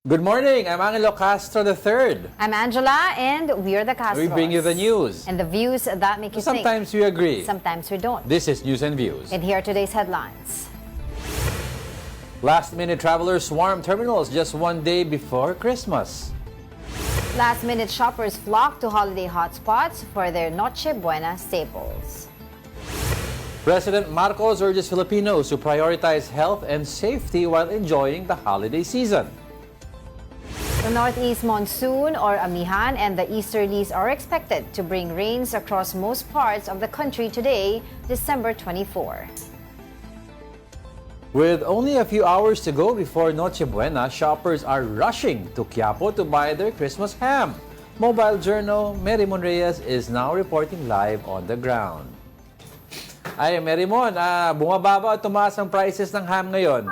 Good morning, I'm Angelo Castro III. I'm Angela, and we're the Castros. We bring you the news. And the views that make you think. Sometimes we agree. Sometimes we don't. This is News and Views. And here are today's headlines. Last-minute travelers swarm terminals just one day before Christmas. Last-minute shoppers flock to holiday hotspots for their Noche Buena staples. President Marcos urges Filipinos to prioritize health and safety while enjoying the holiday season. The northeast monsoon or amihan and the easterlies are expected to bring rains across most parts of the country today, December 24. With only a few hours to go before Noche Buena, shoppers are rushing to Quiapo to buy their Christmas ham. Mobile Journal Merimon Reyes is now reporting live on the ground. Ay, Merimon, bumababa at tumaas ang prices ng ham ngayon.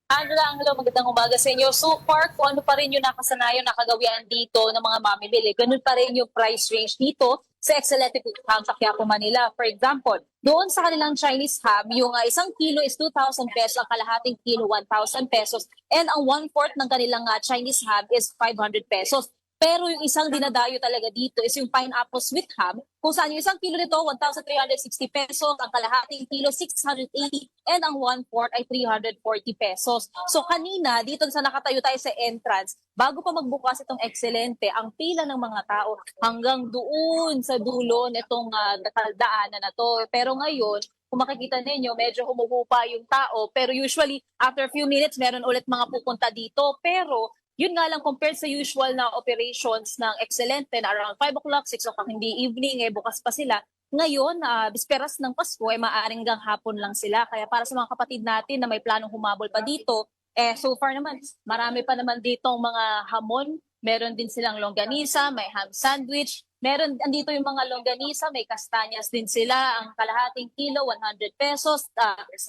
Angelo, magandang umaga sa inyo. So far, kung ano pa rin yung nakasanayan, nakagawian dito ng mga mamimili, ganun pa rin yung price range dito sa Excelente Ham sa Quiapo, Manila. For example, doon sa kanilang Chinese ham, yung isang kilo is 2,000 pesos, ang kalahating kilo 1,000 pesos, and ang 1/4 ng kanilang Chinese ham is 500 pesos. Pero yung isang dinadayo talaga dito is yung pineapple sweet ham, kung saan yung isang kilo nito, 1,360 pesos, ang kalahating kilo, 680, and ang 1/4 ay 340 pesos. So kanina, dito sa nakatayo tayo sa entrance, bago pa magbukas itong Excelente, ang pila ng mga tao hanggang doon sa dulo nitong daanan na to. Pero ngayon, kung makikita ninyo, medyo humuhupa yung tao. Pero usually, after a few minutes, meron ulit mga pupunta dito. Pero yun nga lang, compared sa usual na operations ng Excelente na around 5 o'clock, 6 o'clock, hindi evening, bukas pa sila. Ngayon, bisperas ng Pasko, maaaring gang hapon lang sila. Kaya para sa mga kapatid natin na may planong humabol pa dito, so far naman, marami pa naman ditong mga hamon. Meron din silang longganisa, may ham sandwich. Meron andito yung mga longganisa, may kastanyas din sila. Ang kalahating kilo, 100 pesos.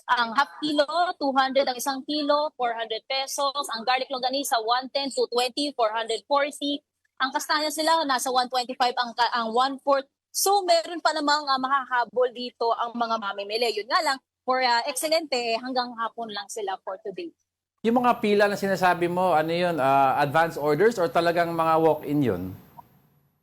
Ang half kilo, 200. Ang isang kilo, 400 pesos. Ang garlic longganisa, 110, 220, 440. Ang kastanyas sila, nasa 125 ang 1/4. So meron pa namang makahabol dito ang mga mamimili. Yun nga lang, for Excelente, hanggang hapon lang sila for today. Yung mga pila na sinasabi mo, ano yun, advance orders or talagang mga walk-in yun?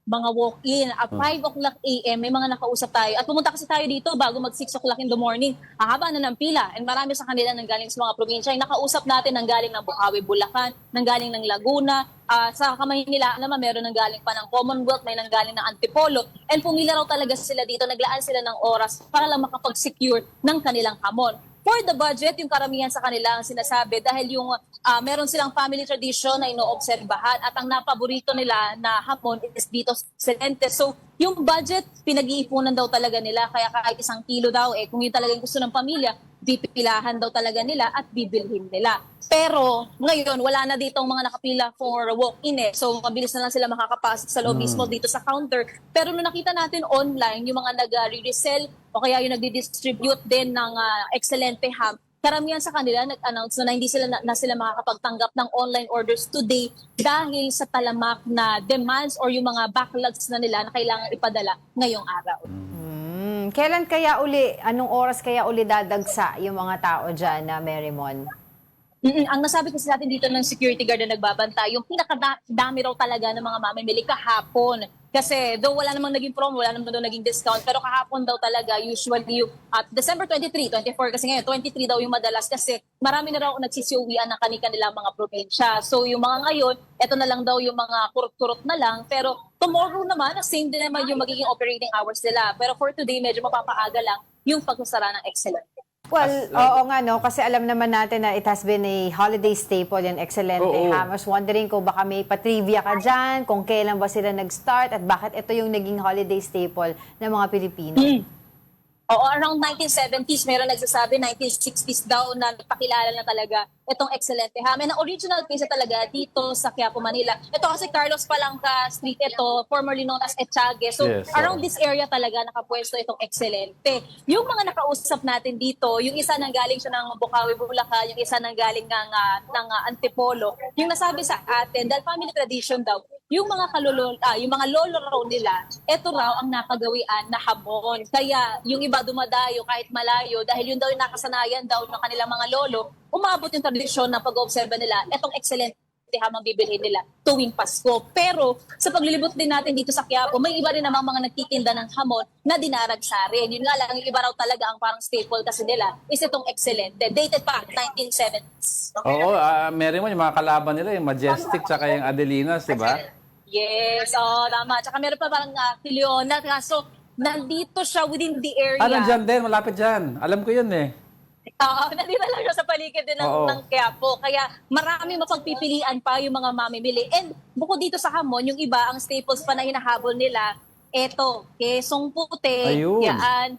Mga walk-in. At 5 o'clock a.m., may mga nakausap tayo. At pumunta kasi tayo dito bago mag 6 o'clock in the morning. Hahaba na ng pila. And marami sa kanila nanggaling sa mga probinsya. Yung nakausap natin nanggaling ng Bukawi, Bulacan, nanggaling ng Laguna. Sa Maynila naman, meron nanggaling pa ng Commonwealth, may nanggaling ng Antipolo. And pumila raw talaga sila dito. Naglaan sila ng oras para lang makapag-secure ng kanilang hamon. For the budget, yung karamihan sa kanila ang sinasabi dahil yung meron silang family tradition na inoobserbahan at ang napaborito nila na hamon is dito sa Excelente. So, yung budget, pinag-iipunan daw talaga nila kaya kahit 1 kilo daw, kung yun talaga yung gusto ng pamilya, pipilahan daw talaga nila at bibilhin nila. Pero ngayon, wala na ditong mga nakapila for walk-in So, mabilis na lang sila makakapasok sa loob mismo dito sa counter. Pero nung nakita natin online, yung mga nag-resell o kaya yung nagdi-distribute din ng Excelente ham, karamihan sa kanila nag-announce na hindi sila makakapagtanggap ng online orders today dahil sa talamak na demands or yung mga backlogs na nila na kailangan ipadala ngayong araw. Kailan kaya anong oras kaya uli dadagsa yung mga tao dyan na Merimon? Ang nasabi kasi natin dito ng security guard na nagbabantay, yung pinakadami raw talaga ng mga mamimili kahapon. Kasi though wala namang naging promo, wala namang naging discount, pero kahapon daw talaga usually at December 23, 24 kasi ngayon, 23 daw yung madalas kasi marami na raw nagsisiuwian ng kanilang mga probinsya. So yung mga ngayon, eto na lang daw yung mga kurot-kurot na lang, pero tomorrow naman, same din naman yung magiging operating hours nila. Pero for today, medyo mapapaaga lang yung pagsasara ng Excelente. Well, oo nga no, kasi alam naman natin na it has been a holiday staple yung Excelente ham. I was wondering kung baka may patrivia ka dyan, kung kailan ba sila nag-start at bakit ito yung naging holiday staple ng mga Pilipino. Oo, around 1970s, meron nagsasabi, 1960s daw na nagpakilala na talaga itong Excelente ham. And ang original case talaga dito sa Quiapo, Manila. Ito kasi Carlos Palangka Street ito, formerly known as Etiague. So around this area talaga nakapwesto itong Excelente. Yung mga nakausap natin dito, yung isa nanggaling siya ng Bukawi, Bulacan, yung isa nanggaling ng Antipolo. Yung nasabi sa atin, dahil family tradition daw, yung mga yung mga lolo raw nila, eto raw ang nakagawian na hamon. Kaya yung iba dumadayo kahit malayo dahil yun daw yung nakasanayan daw ng kanilang mga lolo, umabot yung tradisyon ng pag-oobserba nila, etong excellent hamang bibilhin nila tuwing Pasko. Pero sa paglilibot din natin dito sa Quiapo, may iba rin namang mga nagtitinda ng hamon na dinaragsarin. Yun nga lang, yung iba raw talaga ang parang staple kasi nila is itong Excelente. Dated pa, 1970s. Oo, Mary Mon, yung mga kalaban nila, yung Majestic tsaka yung Adelinas, di ba? Yes, tama. Tsaka meron pa parang Leona. So, nandito siya within the area. Nandyan din, malapit dyan. Alam ko yun eh. Nandito lang siya sa paligid din ng Quiapo. Kaya marami mapagpipilian pa yung mga mamimili. And bukod dito sa hamon, yung iba, ang staples pa na hinahabol nila, eto, kesong puti, yan,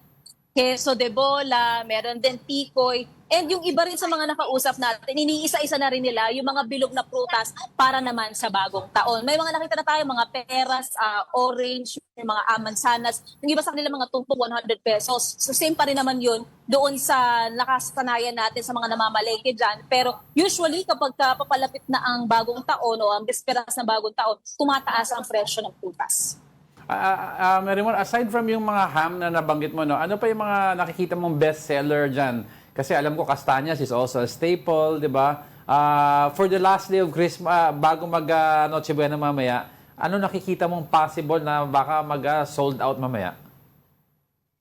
keso de bola, meron din tikoy. And yung iba rin sa mga nakausap natin, iniisa-isa na rin nila yung mga bilog na prutas para naman sa bagong taon. May mga nakita na tayo, mga peras, orange, yung mga mansanas. Yung iba sa kanila mga tumpok, 100 pesos. So same pa rin naman yun doon sa nakasanayan natin sa mga namamalengke dyan. Pero usually kapag papalapit na ang bagong taon o ang bisperas ng bagong taon, tumataas ang presyo ng prutas. Mary Mon, aside from yung mga ham na nabanggit mo, no, ano pa yung mga nakikita mong bestseller dyan? Kasi alam ko, Castañas is also a staple, di ba? For the last day of Christmas, bago mag-Noche Buena mamaya, ano nakikita mong possible na baka mag-sold out mamaya?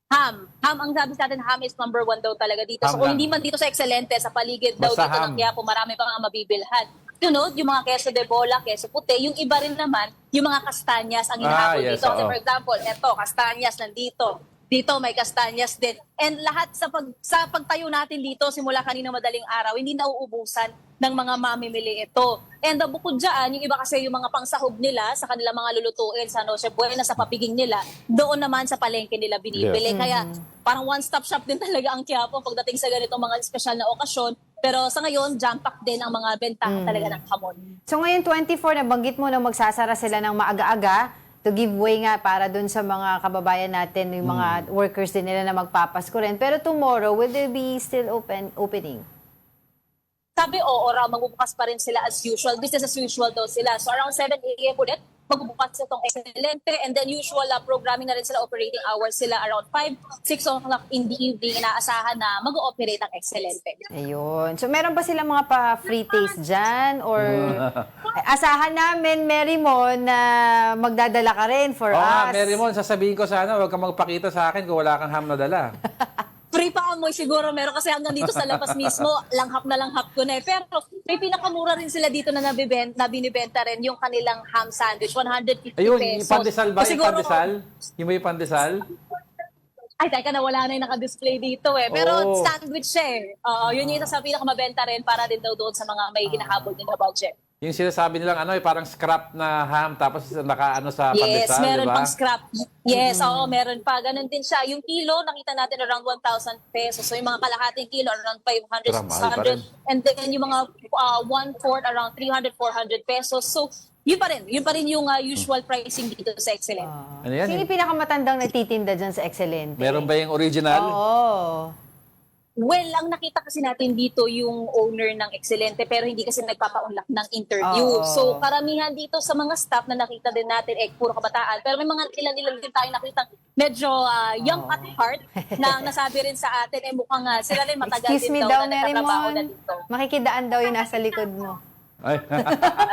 Ham. Ang sabi sa atin, ham is number 1 daw talaga dito. So kung hindi man dito sa Excelente, sa paligid daw basta dito ng Quiapo, marami pang mabibilhan. Tunod, yung mga keso de bola, keso puti, yung iba rin naman, yung mga Castañas ang hinahabol dito. Kasi for example, eto, Castañas nandito. Dito may Castañas din. And lahat sa pagtayo natin dito, simula kanina madaling araw, hindi nauubusan ng mga mamimili ito. And bukod dyan, yung iba kasi yung mga pangsahog nila sa kanilang mga lulutuin sa Noche Buena, sa papiging nila, doon naman sa palengke nila binibili. Kaya parang one-stop shop din talaga ang Quiapo pagdating sa ganitong mga espesyal na okasyon. Pero sa ngayon, jam-pack din ang mga bentahan talaga ng hamon. So ngayon 24, nabanggit mo na magsasara sila ng maaga-aga to give way nga para dun sa mga kababayan natin, yung mga workers din nila na magpapasko rin. Pero tomorrow, will they be still opening? Sabi, raw, magbubukas pa rin sila as usual. Business as usual daw sila. So around 7 a.m. ulit, magbubukas itong Excelente. And then usual programming na rin sila, operating hours sila around 5, 6 o'clock in the evening. Inaasahan na mag-ooperate ang Excelente. Ayun. So meron ba silang mga pa-free taste dyan? Or asahan namin, Mary Mon, na magdadala ka rin for us. Mary Mon, sasabihin ko sana, huwag kang magpakita sa akin kung wala kang ham na dala. Free pa amoy siguro meron kasi hanggang dito sa labas mismo, langhap na langhap ko na eh. Pero may pinakamura rin sila dito na binibenta rin yung kanilang ham sandwich, 150 Ayun, pesos. yung pandesal ba? Yung Siguro, pandesal? Yung may pandesal? Ay, teka, nawala na yung naka-display dito eh. Pero sandwich siya eh. Yun yung isa sa pinakamabenta rin para din daw doon sa mga may hinahabol din na budget. Yung sinasabi nilang parang scrap na ham tapos nakaano sa pandesal, Yes, meron diba? pang scrap. Yes, meron pa. Ganun din siya. Yung kilo, nakita natin around 1,000 pesos. So yung mga kalahating kilo, around 500, 600. And then yung mga 1/4, around 300, 400 pesos. So yun pa rin yung usual pricing dito sa Excelente. Ano yan? Sino yung pinakamatandang nagtitinda dyan sa Excelente? Meron ba yung original? Oo. Well, ang nakita kasi natin dito yung owner ng Excelente pero hindi kasi nagpapaunlak ng interview. So karamihan dito sa mga staff na nakita din natin, puro kabataan. Pero may mga ilan din tayo nakita medyo young at heart na nasabi rin sa atin, mukhang sila rin matagal Excuse din me daw daw, na Mary nagtatrabaho na Mon. dito. Makikidaan daw yung nasa likod mo. Ay.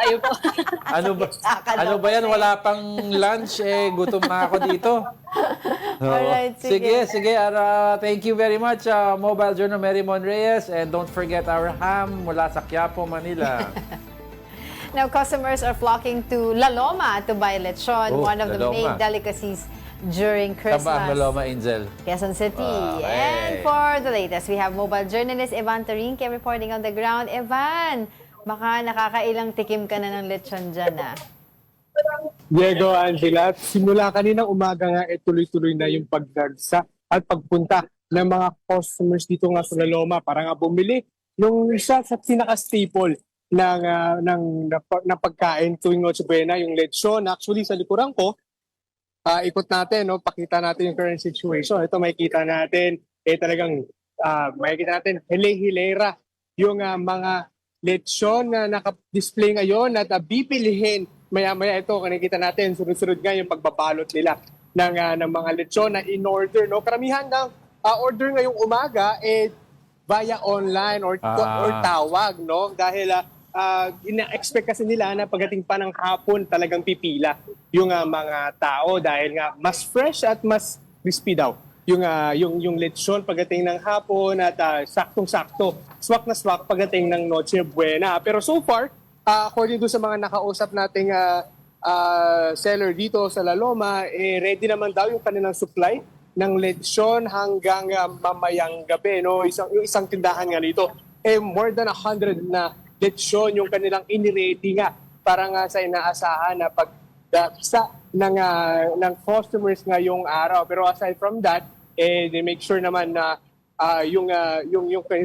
Ayun po. ano ba yan? Wala pang lunch gutom na ako dito. Alright, sige. Sige. Thank you very much, Mobile Journal Mary Mon Reyes. And don't forget our ham mula sa Quiapo, Manila. Now, customers are flocking to La Loma to buy lechon, one of the main delicacies during Christmas. Saba ang La Loma, Angel? Quezon City. Okay. And for the latest, we have mobile journalist Evan Tarinque reporting on the ground. Evan, baka nakakailang tikim ka na ng lechon dyan, Diego, Angela, simula kaninang umaga nga, tuloy-tuloy na yung pagdagsa at pagpunta ng mga customers dito nga sa La Loma para nga bumili yung isa sa pinaka-staple ng pagkain tuwing Noche Buena, yung lechon. Actually, sa likuran ko, ikot natin, pakita natin yung current situation. Ito makikita natin, talagang makikita natin, hile-hilera yung mga lechon na naka-display ngayon at bibilihin maya-maya ito. Nakikita natin, sunod-sunod nga yung pagbabalot nila ng mga lechon na in-order. No? Karamihan ng order ngayong umaga via online or tawag. No? Dahil ina-expect kasi nila na pagdating pa ng hapon talagang pipila yung mga tao dahil nga mas fresh at mas crispy daw yung lechon pagdating ng hapon at saktong-sakto, swak na swak pagdating ng Noche Buena. Pero so far, according to sa mga nakausap nating seller dito sa La Loma, ready naman daw yung kanilang supply ng lechon hanggang mamayang gabi. No? Yung isang tindahan nga nito, more than 100 na lechon yung kanilang iniready nga para nga sa inaasahan na pagdaksa ng customers ngayong araw. Pero aside from that, they make sure naman na yung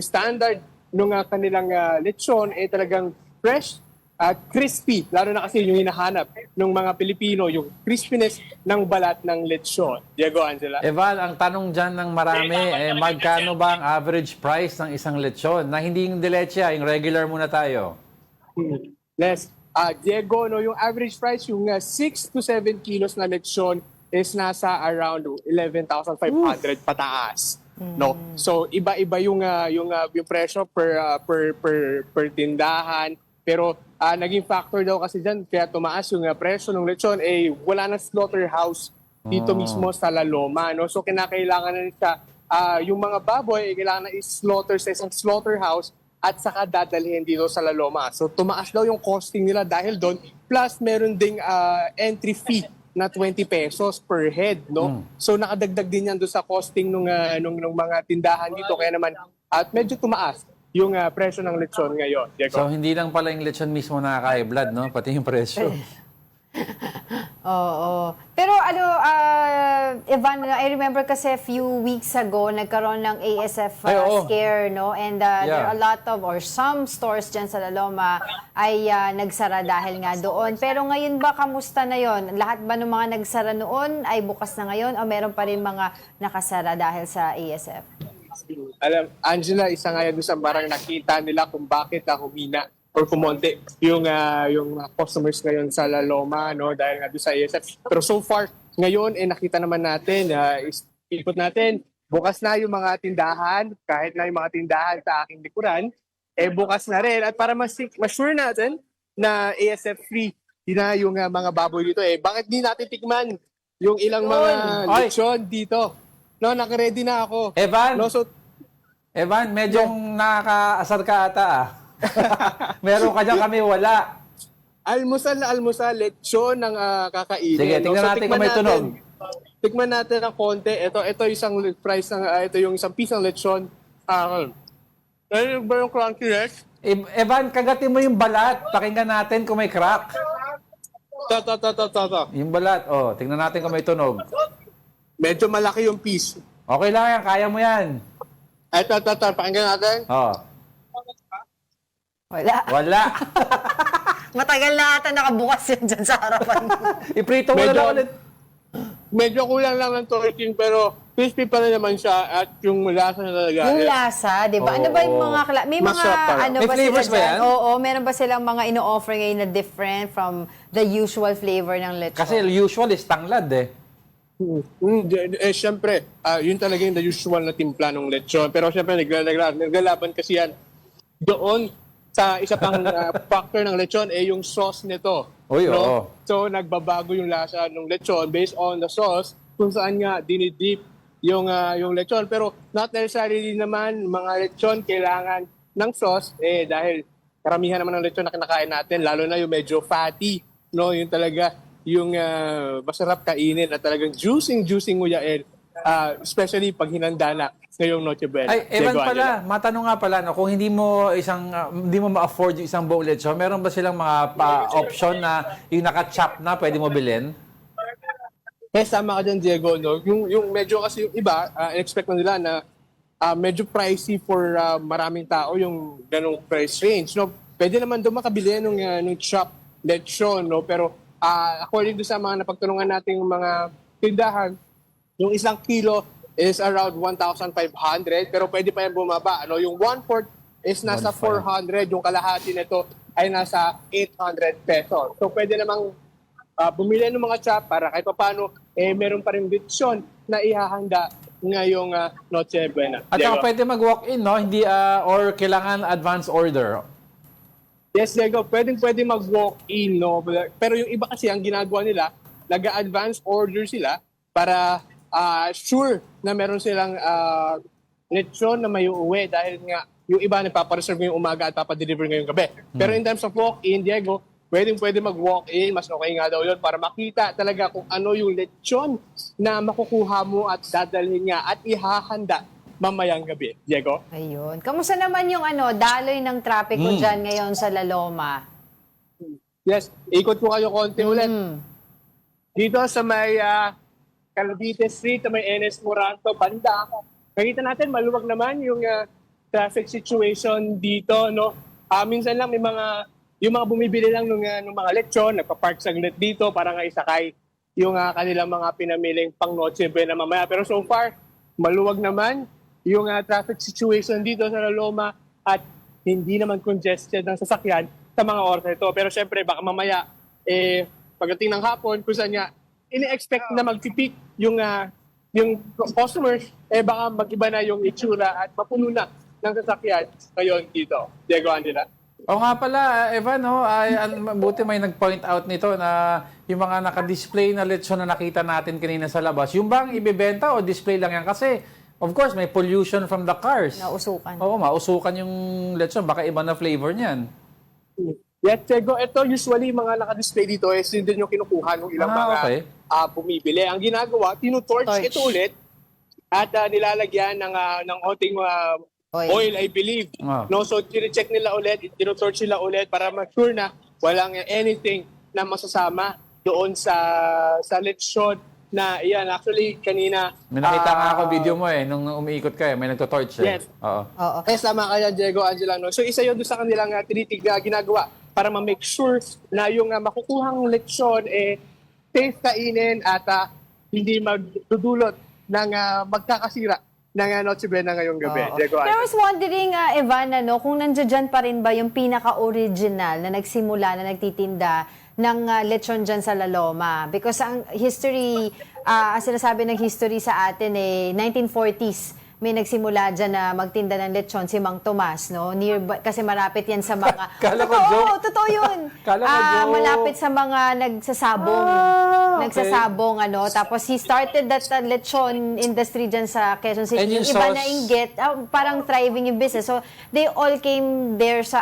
standard ng kanilang lechon talagang fresh at crispy. Lalo na kasi yung hinahanap ng mga Pilipino, yung crispiness ng balat ng lechon. Diego, Angela. Evan, ang tanong dyan ng marami, magkano ba ang average price ng isang lechon? Na hindi yung dileche, yung regular muna tayo. Yes. Diego, no, yung average price, yung 6 to 7 kilos na lechon is nasa around 11,500 pataas. No? So iba-iba yung presyo per tindahan. Pero naging factor daw kasi dyan, kaya tumaas yung presyo ng lechon, wala na slaughterhouse dito mismo sa La Loma. No? So kinakailangan na siya, yung mga baboy, kailangan na i-slaughter sa isang slaughterhouse at saka dadalhin dito sa La Loma. So tumaas daw yung costing nila dahil doon. Plus meron ding entry fee na 20 pesos per head. No? So nakadagdag din yan doon sa costing ng mga tindahan dito. Kaya naman, at medyo tumaas yung presyo ng lechon ngayon. Diego. So, hindi lang pala yung lechon mismo nakaka-blood, no? Pati yung presyo. Oo. Pero Evan, I remember kasi a few weeks ago, nagkaroon ng ASF scare, no? And there are a lot of, or some stores dyan sa La Loma ay nagsara dahil nga doon. Pero ngayon ba, kamusta na yon? Lahat ba ng mga nagsara noon ay bukas na ngayon o meron pa rin mga nakasara dahil sa ASF? Alam, Angela, isa nga yan doon sa barang nakita nila kung bakit humina or kumonte yung customers ngayon sa La Loma, no, dahil nga doon sa ASF. Pero so far, ngayon, nakita naman natin, ikot natin, bukas na yung mga tindahan, kahit na yung mga tindahan sa aking likuran, bukas na rin. At para mas-sure natin na ASF-free na yung mga baboy dito, bakit di natin tikman yung ilang mga lechon dito? No, naka-ready na ako. Evan, no, so, Evan, medyo nakakaasar ka ata Meron ka dyan, kami wala. Almusal na almusal, lechon ng kakainin. Sige, tingnan natin kung may tunog. Tikman natin ng konti. Ito isang price ng ito yung isang piece ng lechon. Ano ba yung crunchiness? Evan, kagatin mo yung balat. Pakinggan natin kung may crack. Yung balat, tingnan natin kung may tunog. Medyo malaki yung piece. Okay lang yan, kaya mo yan. Ito, pakinggan natin. Wala. Matagal na ata nakabukas yun dyan sa harapan. Iprito mo na lang ulit. Medyo kulang lang ng torching pero crispy pa rin naman siya at yung lasa na talaga. Yung lasa, di ba? Ano ba yung mga may mga may flavors ba yan? Oo, meron ba silang mga ino-offer ngayon na different from the usual flavor ng lechon? Kasi usual is tanglad Siyempre, yun talaga yung the usual na timpla ng lechon. Pero siyempre, naglalaban kasi yan doon sa isa pang factor ng lechon, yung sauce nito. So, nagbabago yung lasa ng lechon based on the sauce kung saan nga dinidip yung lechon. Pero not necessarily naman mga lechon kailangan ng sauce dahil karamihan naman ng lechon na kinakain natin, lalo na yung medyo fatty, no? Yung talaga yung masarap kainin at talagang juicing nguyain, especially pag hinanda na ngayong Noche Buena. Ay, Evan pala, matanong nga pala, no, kung hindi mo ma-afford yung isang buong lechon, meron ba silang mga option na yung naka-chop na pwede mo bilhin? Sama ka dyan, Diego. No? Yung medyo kasi yung iba, expect na nila na medyo pricey for maraming tao yung ganong price range. No? Pwede naman doon makabili nung chop lechon, no? Pero according to sa mga napagtulungan nating mga tindahan, yung 1 kilo is around 1,500 pero pwede pa yan bumaba. Ano? Yung 1/4 is nasa 1.5. 400. Yung kalahati nito ay nasa 800 pesos. So pwede namang bumili ng mga chop para kahit paano meron pa rin lechon na ihahanda ngayong Noche Buena. At saka Diego. pwede mag-walk-in, no? Hindi, or kailangan advance order. Yes, Diego, pwede mag-walk-in, no? Pero yung iba kasi ang ginagawa nila, nag-advance order sila para sure na meron silang lechon na may uuwi dahil nga yung iba nagpapareserve ngayong umaga at papadeliver ngayong gabi. Pero in terms of walk-in, Diego, pwede mag-walk-in, mas okay nga daw yun para makita talaga kung ano yung lechon na makukuha mo at dadalhin nga at ihahanda mamayang gabi. Diego? Ayun. Kamusta naman yung daloy ng trapiko dyan ngayon sa La Loma? Yes, ikot ko kayo konti ulit. Dito sa may Cavite Street, sa may NS Moranto, banda ako. Nakita natin, maluwag naman yung traffic situation dito, no? Minsan lang yung mga bumibili lang ng mga lechon, nagpa-park saglit dito para nga isakay yung kanilang mga pinamiling pang Noche Buena mamaya. Pero so far, maluwag naman yung traffic situation dito sa La Loma at hindi naman congested ng sasakyan sa mga oras na ito. Pero syempre, baka mamaya, pagdating ng hapon, kung saan nga, ini-expect na mag-peak yung customers, baka mag-iba na yung itsura at mapuno na ng sasakyan ngayon dito. Diego, Angela. O nga pala, Evan, no, buti may nag-point out nito na yung mga naka-display na lechon na nakita natin kanina sa labas, yung bang ibibenta o display lang yan? Kasi, of course, may pollution from the cars. Nausukan. Oo, mausukan yung lechon. Baka iba na flavor niyan. Yes, Diego, ito usually mga naka-display dito yun din yung kinukuha ng ilang mga okay. bumibili. Ang ginagawa, tinutorch Torch. ito ulit at nilalagyan ng oting oil, I believe. No, so check nila ulit, tinutorch nila ulit para ma-sure na walang anything na masasama doon sa lechon na yan. Actually, kanina... May nakita nga ako video mo nung umiikot ka may nagtotorch Yes. Oo. Oo. Sama kaya, Diego, Angela. No? So isa yun doon sa kanilang ginagawa para ma-make sure na yung makukuhang lechon safe kainin at hindi magdudulot ng magkakasira ng Noche Buena ngayong gabi. Oo. Diego, Pero I Angela. was wondering, Evan, kung nandiyan pa rin ba yung pinaka-original na nagsimula, na nagtitinda ng lechon dyan sa La Loma? Because ang history, ang sinasabi ng history sa atin 1940s, may nagsimula dyan na magtinda ng lechon, si Mang Tomas, no? Nearby, kasi malapit yan sa mga... Kala ko Totoo, joke. totoo yun. Kala ko joke. Malapit sa mga nagsasabong. Okay. Nagsasabong, Tapos he started that lechon industry dyan sa Quezon City. And yung Yung iba sauce? na inggit, parang thriving yung business. So, they all came there sa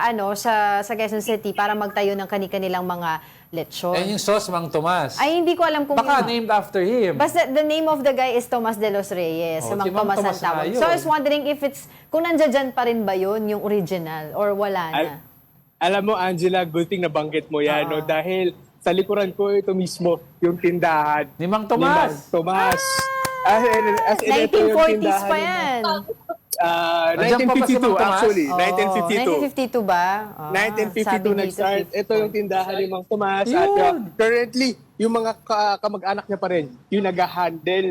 Quezon City para magtayo ng kanilang mga lechon. And yung sauce, Mang Tomas. Ay, hindi ko alam kung Baka yun. named after him. Basta the name of the guy is Tomas de los Reyes. Oh, Si Mang si Mang Tomas Tomas ang tawag. nga yun. So, I was wondering if kung nandiyan pa rin ba yun, yung original, or wala na? Alam mo, Angela, good thing nabanggit mo yan. No? Dahil sa likuran ko ito mismo, yung tindahan. Ni Mang Tomas. Ni Mang Tomas. As in, ito yung 1940s tindahan pa ni Mang- yan. Nandiyan pa ba si 1952 Mang Tomas? actually. Oh, 1952. 1952 ba? 1952 sabi nag-start. dito, Ito yung tindahan ni Mang Tomas. Yun. At currently, yung mga kamag-anak niya pa rin, yung nag-handle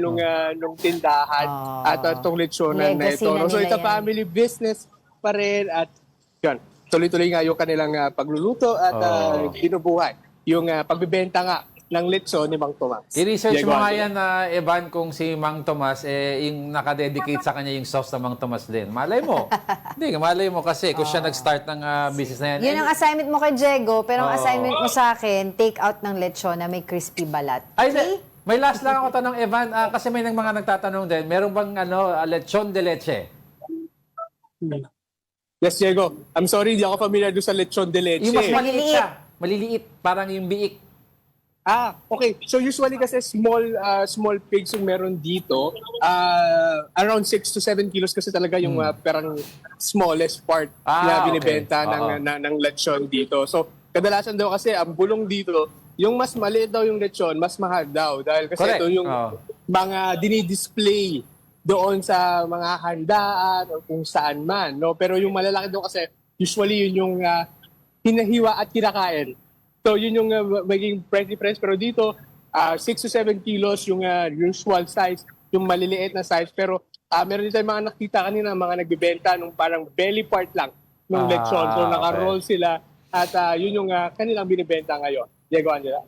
nung tindahan at itong lechonan na Legacy ito. na No? So nila it's a yan. family business pa rin at yun, tuloy-tuloy nga yung kanilang pagluluto at binubuhay. Yung pagbibenta nga ng lechon ni Mang Tomas. I-research Diego mo nga Angela. yan, Evan, kung si Mang Tomas, yung nakadedicate sa kanya yung sauce ng Mang Tomas din. Malay mo. Hindi, malay mo kasi kung siya nag-start ng business na yan. Yun ang assignment mo kay Diego, pero ang assignment mo sa akin, take out ng lechon na may crispy balat. Ay, may last lang ako tanong, Evan, kasi may mga nagtatanong din, meron bang lechon de leche? Yes, Diego. I'm sorry, di ako familiar doon sa lechon de leche. Yung mas maliliit Maliliit. siya. Maliliit, parang yung biik. Okay. So usually kasi small pigs yung meron dito. Around 6 to 7 kilos kasi talaga yung parang smallest part na binibenta okay. ng lechon dito. So kadalasan daw kasi ang bulong dito, yung mas maliit daw yung lechon, mas mahal daw. Dahil kasi Correct. ito yung mga dinidisplay doon sa mga handaan o kung saan man. No? Pero yung malalaki daw kasi, usually yun yung hinahiwa at kinakain. So yun yung maging price difference. Pero dito, 6 to 7 kilos yung usual size, yung maliliit na size. Pero meron din tayong mga nakita kanina, mga nagbibenta nung parang belly part lang ng lechon. So Ah, naka-roll sila at yun yung kanilang binibenta ngayon. Diego, Angela.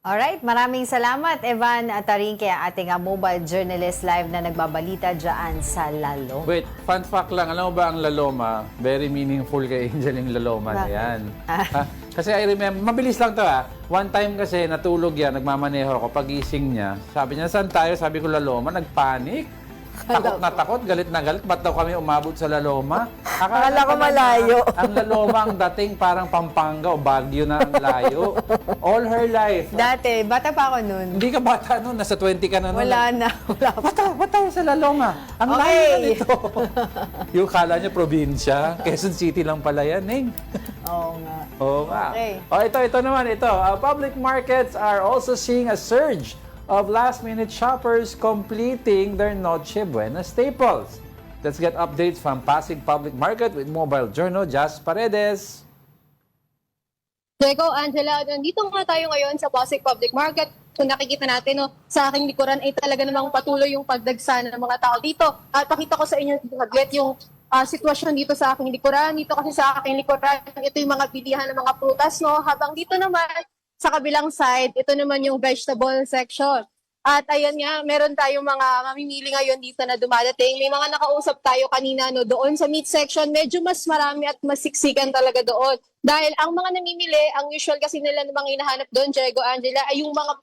Alright, maraming salamat, Evan Tarinque, ating mobile journalist live na nagbabalita dyan sa Lalo. Wait, fun fact lang, alam mo ba ang laloma? Very meaningful kay Angel yung laloma na Bakit? yan. Ah. Kasi I remember, mabilis lang to One time kasi natulog yan, nagmamaneho ako, pagising niya. Sabi niya, saan tayo? Sabi ko, laloma, nagpanik. Takot na takot, galit na galit. Ba't daw kami umabot sa laloma? Akala ko pala malayo. niya, ang laloma ang dating parang Pampanga o Baguio na ang layo. All her life. Dati, bata pa ako nun. Hindi ka bata noon, nasa 20 ka na noon. Wala na. Wala pa. Ba't tayo sa laloma? Ang Okay. layo na nito. Yung kala niya probinsya, Quezon City lang pala yan, Ning. Oo nga. Oo nga. Okay. Ito naman, ito. Public markets are also seeing a surge of last-minute shoppers completing their Noche Buena staples. Let's get updates from Pasig Public Market with Mobile Journal, Jas Paredes. Diego, Angela, nandito nga tayo ngayon sa Pasig Public Market. Kung nakikita natin, no, sa aking likuran ay talaga namang patuloy yung pagdagsa ng mga tao dito. At pakita ko sa inyo saglit yung sitwasyon dito sa aking likuran. Dito kasi sa aking likuran, ito yung mga bilihan ng mga prutas, no? Habang dito naman, sa kabilang side, ito naman yung vegetable section. At ayan nga, meron tayong mga mamimili ngayon dito na dumadating. May mga nakausap tayo kanina no, doon sa meat section. Medyo mas marami at mas siksikan talaga doon. Dahil ang mga namimili, ang usual kasi nila na mga hinahanap doon, Diego, Angela, ay yung mga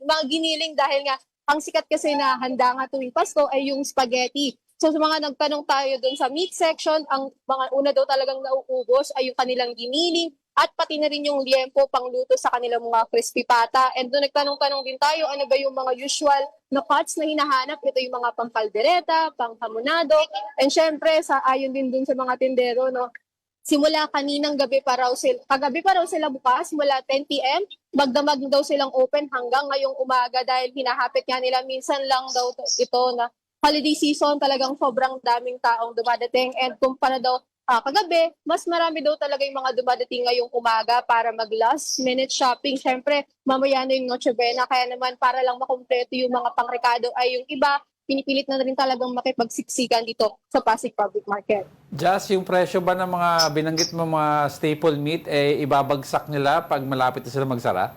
mga giniling dahil nga ang sikat kasi na handa nga tuwing Pasko ay yung spaghetti. So sa mga nagtanong tayo doon sa meat section, ang mga una daw talagang nauubos ay yung kanilang giniling at pati na rin yung liempo pangluto sa kanilang mga crispy pata. And doon nagtanong-tanong din tayo, ano ba yung mga usual na cuts na hinahanap? Ito yung mga pangkaldereta, panghamonado. And syempre, ayon din dun sa mga tindero, no, simula kaninang gabi pa raw sila, kagabi pa raw sila bukas, mula 10 p.m., magdamag daw silang open hanggang ngayong umaga dahil hinahapit nga nila minsan lang daw ito na holiday season, talagang sobrang daming taong dumadating. And kumpara daw kagabi, mas marami daw talaga yung mga dumadating ngayong umaga para mag last minute shopping. Siyempre, mamaya na yung Noche Buena, kaya naman para lang makumpleto yung mga pangrekado ay yung iba, pinipilit na rin talagang makipagsiksikan dito sa Pasig Public Market. Jas, yung presyo ba ng mga binanggit mo mga staple meat, ibabagsak nila pag malapit na sila magsara?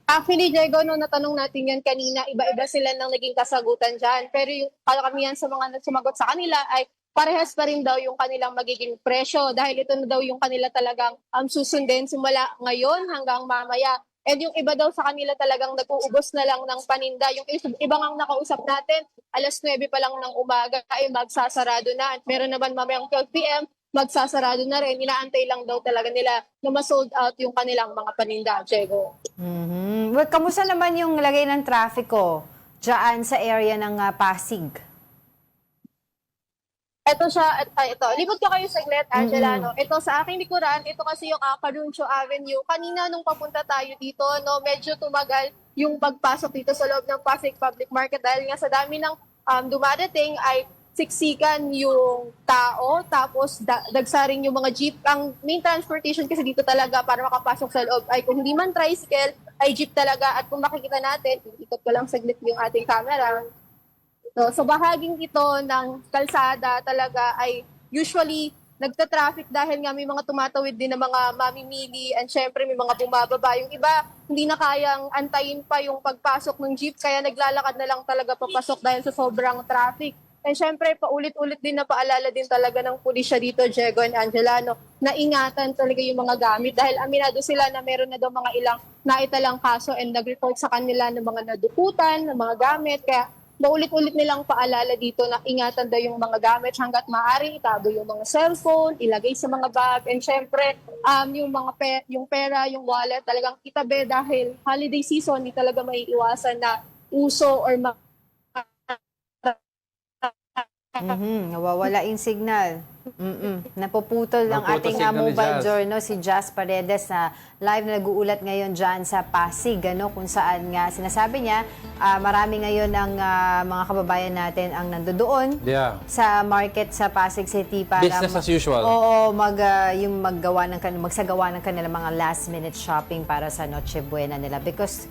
Actually, Diego, no, natanong natin yan kanina, iba-iba sila nang naging kasagutan dyan. Pero yung kalakamihan sa mga sumagot sa kanila ay parehas pa rin daw yung kanilang magiging presyo dahil ito na daw yung kanila talagang susundin simula ngayon hanggang mamaya. And yung iba daw sa kanila talagang nag-uubos na lang ng paninda. Yung iba ngang nakausap natin, alas 9 pa lang ng umaga ay magsasarado na. At meron naman mamayang 12 p.m., magsasarado na rin. Inaantay lang daw talaga nila na ma-sold out yung kanilang mga paninda, Diego. Mhm. Well, kamusta naman yung lagay ng trafiko dyan sa area ng Pasig? Ito siya, ito. Libot ko kayo saglit, Angela, no? Ito sa aking likuran, ito kasi yung Caruncho Avenue. Kanina nung papunta tayo dito, no, medyo tumagal yung pagpasok dito sa loob ng Pasig Public Market dahil nga sa dami ng dumadating ay siksikan yung tao, tapos dagsaring yung mga jeep. Ang main transportation kasi dito talaga para makapasok sa loob ay kung hindi man tricycle, ay jeep talaga. At kung makikita natin, ikot ko lang saglit yung ating camera. So bahaging ito ng kalsada talaga ay usually nagta-traffic dahil nga may mga tumatawid din ng mga mamimili and syempre may mga bumababa. Yung iba, hindi na kayang antayin pa yung pagpasok ng jeep kaya naglalakad na lang talaga papasok dahil sa sobrang traffic. And syempre, paulit-ulit din na paalala din talaga ng pulisya dito, Diego and Angela, no, na ingatan talaga yung mga gamit dahil aminado sila na meron na daw mga ilang naitalang kaso and nag-report sa kanila ng mga nadukutan, ng mga gamit. Kaya paulit-ulit nilang paalala dito na ingatan daw yung mga gamit hanggat maaari, itago yung mga cellphone, ilagay sa mga bag, and syempre, yung mga yung pera, yung wallet, talagang itabi dahil holiday season, di talaga may iwasan na uso or Nawawala yung signal. Napuputol ang Napuputol ating signal ni mobile Jazz. journal si Jas Paredes na live na nag-uulat ngayon dyan sa Pasig, kung saan nga sinasabi niya marami ngayon ang mga kababayan natin ang nandoon Yeah. sa market sa Pasig City para Business as usual. Oo, yung magsagawa ng kanilang mga last minute shopping para sa Noche Buena nila because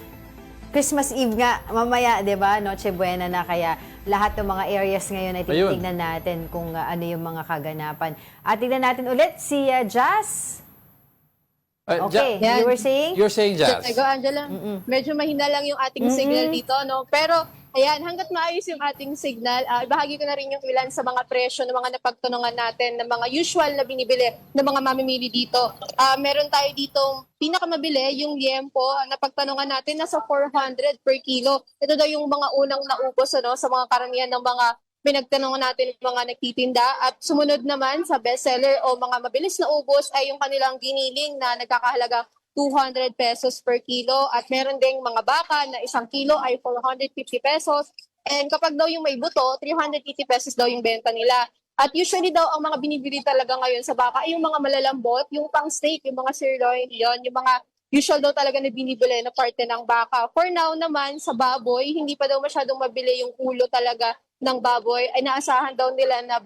Christmas Eve nga, mamaya, di ba? Noche Buena na, kaya lahat ng mga areas ngayon ay Ayun. titignan natin kung ano yung mga kaganapan. At tignan natin ulit si Jazz. Okay, Yan. you were saying? You're saying, Jazz? Go, Angela. Medyo mahina lang yung ating signal dito, no? Pero, ayan, hanggat maayos yung ating signal, ibahagi ko na rin yung ilan sa mga presyo ng mga napagtanungan natin, ng mga usual na binibili ng mga mamimili dito. Meron tayo dito, pinakamabili, yung liempo, napagtanungan natin, nasa 400 per kilo. Ito daw yung mga unang naubos, ano, sa mga karamihan ng mga pinagtanungan natin ng mga nagtitinda. At sumunod naman sa bestseller o mga mabilis na ubos ay yung kanilang giniling na nagkakahalaga 200 pesos per kilo. At meron ding mga baka na 1 kilo ay 450 pesos. And kapag daw yung may buto, 380 pesos daw yung benta nila. At usually daw ang mga binibili talaga ngayon sa baka ay yung mga malalambot, yung pang steak, yung mga sirloin, yon, yung mga usual daw talaga na binibili na parte ng baka. For now naman, sa baboy, hindi pa daw masyadong mabili yung ulo talaga ng baboy. Ay naasahan daw nila na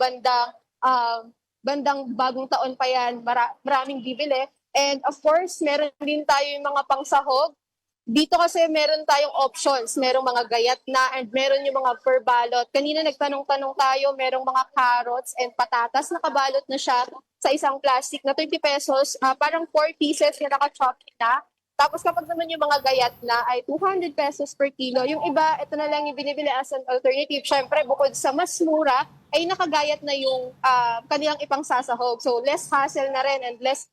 bandang bagong taon pa yan, maraming bibili. And of course, meron din tayo yung mga pangsahog. Dito kasi meron tayong options. Merong mga gayat na and meron yung mga per balot. Kanina nagtanong-tanong tayo, merong mga carrots and patatas na kabalot na siya sa isang plastic na 30 pesos. Parang 4 pieces na naka-chop na. Tapos kapag naman yung mga gayat na ay 200 pesos per kilo. Yung iba, ito na lang yung binibili as an alternative. Siyempre, bukod sa mas mura, ay nakagayat na yung kanilang ipangsasahog. So, less hassle na rin and less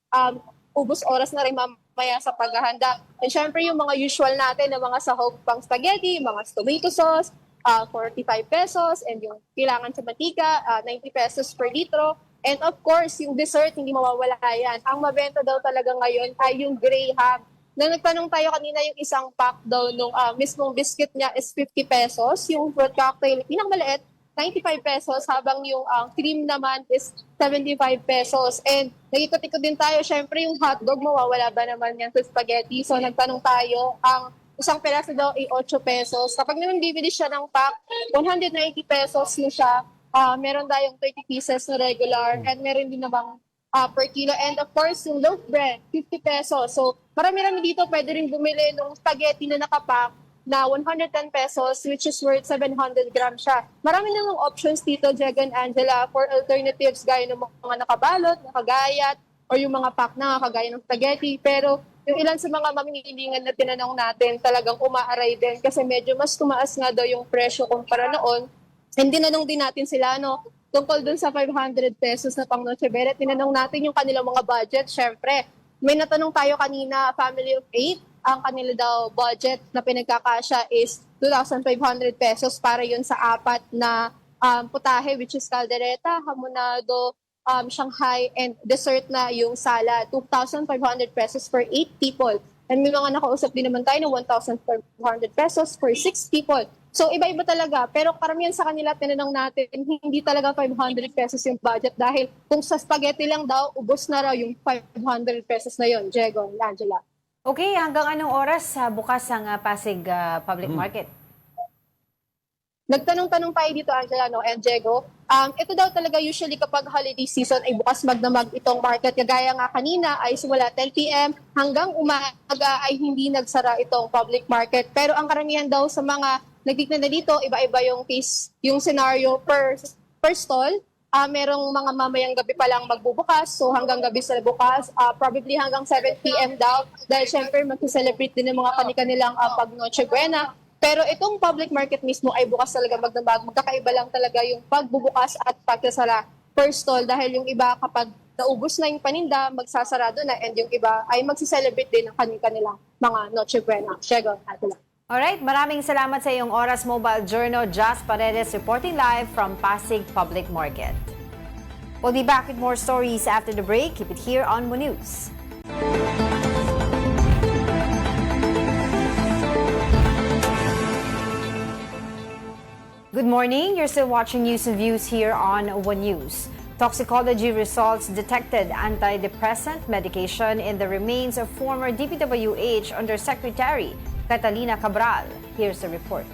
ubos oras na rin mamaya sa paghahanda. And syempre, yung mga usual natin na mga sahog pang spaghetti, mga tomato sauce, 45 pesos. And yung kailangan sa mantika, 90 pesos per litro. And of course, yung dessert, hindi mawawala yan. Ang mabenta daw talaga ngayon ay yung Graham. Nung nagtanong tayo kanina, yung isang pack daw nung mismong biscuit niya is 50 pesos. Yung fruit cocktail, pinakamaliit, 95 pesos. Habang yung cream naman is 75 pesos. And nag-ikot-ikot din tayo, syempre yung hotdog, mawawala ba naman yan sa spaghetti? So nagtanong tayo, ang isang peraso daw ay 8 pesos. Kapag naman bibili siya ng pack, 190 pesos na siya. Meron tayong 30 pieces na regular and meron din namang per kilo. And of course, yung loaf bread, 50 pesos. So, marami-rami dito pwede rin bumili ng spaghetti na nakapack na 110 pesos, which is worth 700 grams siya. Marami namang options dito, Diego and Angela, for alternatives gaya ng mga nakabalot, nakagayat, or yung mga pack na kagaya ng spaghetti. Pero yung ilan sa mga mamimilingan na tinanong natin talagang umaaray din kasi medyo mas tumaas nga daw yung presyo kumpara noon. And tinanong din natin sila, tungkol dun sa 500 pesos na pang Noche Buena, tinanong natin yung kanilang mga budget. Syempre, may natanong tayo kanina, family of 8, ang kanila daw budget na pinagkakasya is 2,500 pesos para yun sa 4 na putahe, which is caldereta, hamonado, Shanghai, and dessert na yung sala, 2,500 pesos for 8 people. And may mga nakausap din naman tayo ng 1,400 pesos for 6 people. So, iba-iba talaga. Pero karamihan sa kanila, tinanong natin, hindi talaga 500 pesos yung budget dahil kung sa spaghetti lang daw, ubos na raw yung 500 pesos na yon. Diego, Angela. Okay, hanggang anong oras bukas ang Pasig Public Market? Nagtanong-tanong tayo dito, Angela, and Diego. Ito daw talaga usually kapag holiday season ay bukas magdamag itong market. Kagaya nga kanina ay simula 10 p.m. hanggang umaga ay hindi nagsara itong public market. Pero ang karamihan daw sa mga nagtignan na dito, iba-iba yung scenario per stall. Merong mga mamayang gabi pa lang magbubukas, so hanggang gabi sila bukas, probably hanggang 7 p.m. daw. Dahil syempre mag-celebrate din ng mga kanilang pag Noche Buena. Pero itong public market mismo ay bukas talaga magdamag. Magkakaiba lang talaga yung pagbubukas at pagkasara per stall dahil yung iba kapag naubos na yung paninda, magsasarado na and yung iba ay magsiselebrate din ng kanilang mga Noche Buena. Diego, Atila. Alright, maraming salamat sa iyong Oras Mobile Journal. Jazz Paredes reporting live from Pasig Public Market. We'll be back with more stories after the break. Keep it here on One News. Good morning. You're still watching News and Views here on One News. Toxicology results detected antidepressant medication in the remains of former DPWH Undersecretary Catalina Cabral. Here's the report.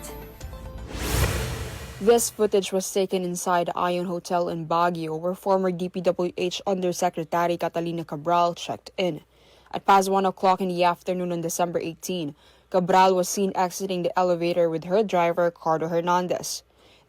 This footage was taken inside Ion Hotel in Baguio, where former DPWH Undersecretary Catalina Cabral checked in. At past 1 o'clock in the afternoon on December 18, Cabral was seen exiting the elevator with her driver, Cardo Hernandez.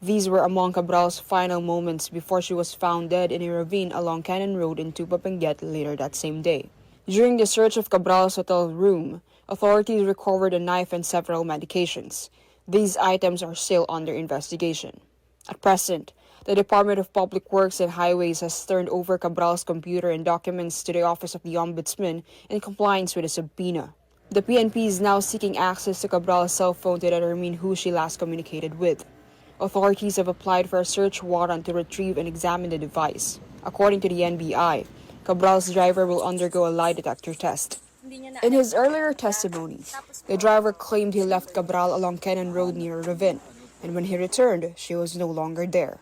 These were among Cabral's final moments before she was found dead in a ravine along Cannon Road in Tupa Benguet later that same day. During the search of Cabral's hotel room, authorities recovered a knife and several medications. These items are still under investigation. At present, the Department of Public Works and Highways has turned over Cabral's computer and documents to the Office of the Ombudsman in compliance with a subpoena. The PNP is now seeking access to Cabral's cell phone to determine who she last communicated with. Authorities have applied for a search warrant to retrieve and examine the device. According to the NBI, Cabral's driver will undergo a lie detector test. In his earlier testimonies, the driver claimed he left Cabral along Cannon Road near Ravin, and when he returned, she was no longer there.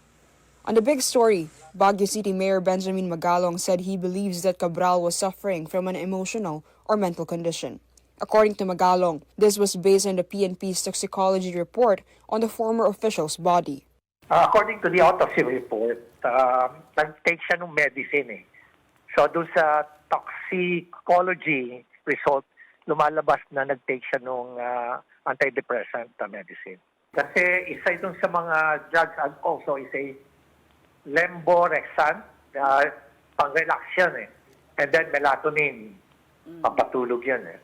On the big story, Baguio City Mayor Benjamin Magalong said he believes that Cabral was suffering from an emotional or mental condition. According to Magalong, this was based on the PNP's toxicology report on the former official's body. According to the autopsy report, nag-take siya ng medicine eh. So doon sa toxicology result, lumalabas na nag-take siya ng antidepressant medicine. Kasi isa itong sa mga drugs and also is a lemborexant, pang-relax yan eh. And then melatonin, papatulog yan eh.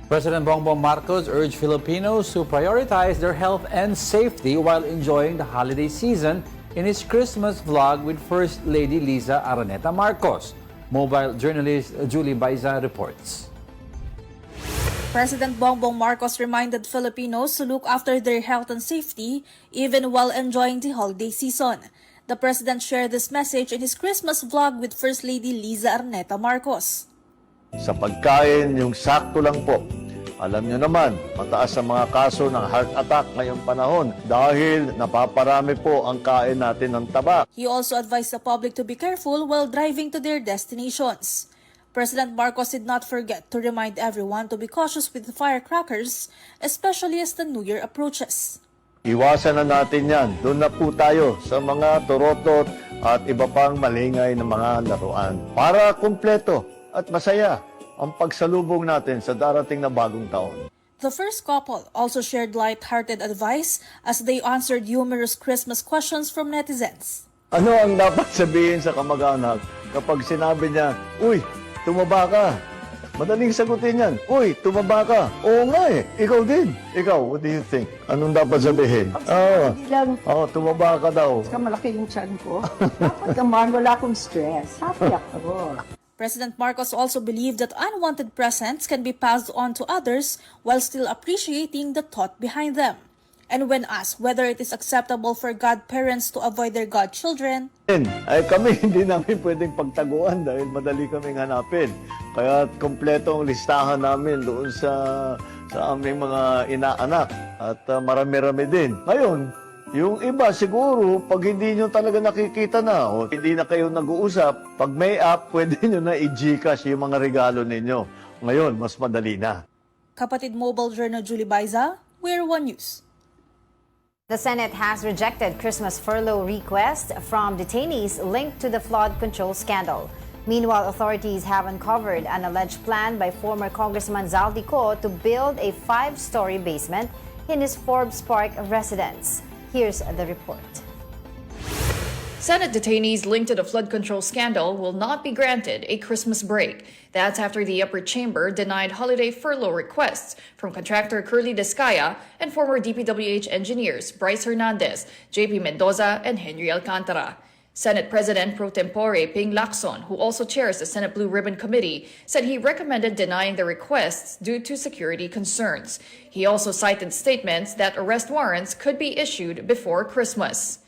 President Bongbong Marcos urged Filipinos to prioritize their health and safety while enjoying the holiday season in his Christmas vlog with First Lady Liza Araneta Marcos. Mobile journalist Julie Baiza reports. President Bongbong Marcos reminded Filipinos to look after their health and safety even while enjoying the holiday season. The president shared this message in his Christmas vlog with First Lady Liza Araneta Marcos. Sa pagkain, yung sakto lang po. Alam nyo naman, mataas ang mga kaso ng heart attack ngayong panahon dahil napaparami po ang kain natin ng taba. He also advised the public to be careful while driving to their destinations. President Marcos did not forget to remind everyone to be cautious with firecrackers, especially as the New Year approaches. Iwasan na natin yan. Doon na po tayo sa mga turotot at iba pang malingay na mga laruan para kumpleto at masaya ang pagsalubong natin sa darating na bagong taon. The first couple also shared light-hearted advice as they answered numerous Christmas questions from netizens. Ano ang dapat sabihin sa kamag-anak kapag sinabi niya, "Uy, tumaba ka"? Madaling sagutin yan. "Uy, tumaba ka." Oo nga eh, ikaw din. Ikaw, what do you think? Anong dapat sabihin? Tumaba ka daw. Malaki yung tiyan ko. Dapat naman, wala akong stress. Happy ako. President Marcos also believed that unwanted presents can be passed on to others while still appreciating the thought behind them. And when asked whether it is acceptable for godparents to avoid their godchildren, ay kami hindi namin pwedeng pagtaguan dahil madali kaming hanapin. Kaya kompleto ang listahan namin doon sa aming mga inaanak at marami-rami din. Ngayon, yung iba siguro, pag hindi nyo talaga nakikita na o hindi na kayo nag-uusap, pag may app, pwede nyo na i-Gcash yung mga regalo ninyo. Ngayon, mas madali na. Kapatid Mobile Journal Julie Baiza, We're One News. The Senate has rejected Christmas furlough requests from detainees linked to the flood control scandal. Meanwhile, authorities have uncovered an alleged plan by former Congressman Zaldico to build a 5-story basement in his Forbes Park residence. Here's the report. Senate detainees linked to the flood control scandal will not be granted a Christmas break. That's after the upper chamber denied holiday furlough requests from contractor Curly Descaya and former DPWH engineers Bryce Hernandez, JP Mendoza, and Henry Alcantara. Senate President pro tempore Ping Lacson, who also chairs the Senate Blue Ribbon Committee, said he recommended denying the requests due to security concerns. He also cited statements that arrest warrants could be issued before Christmas,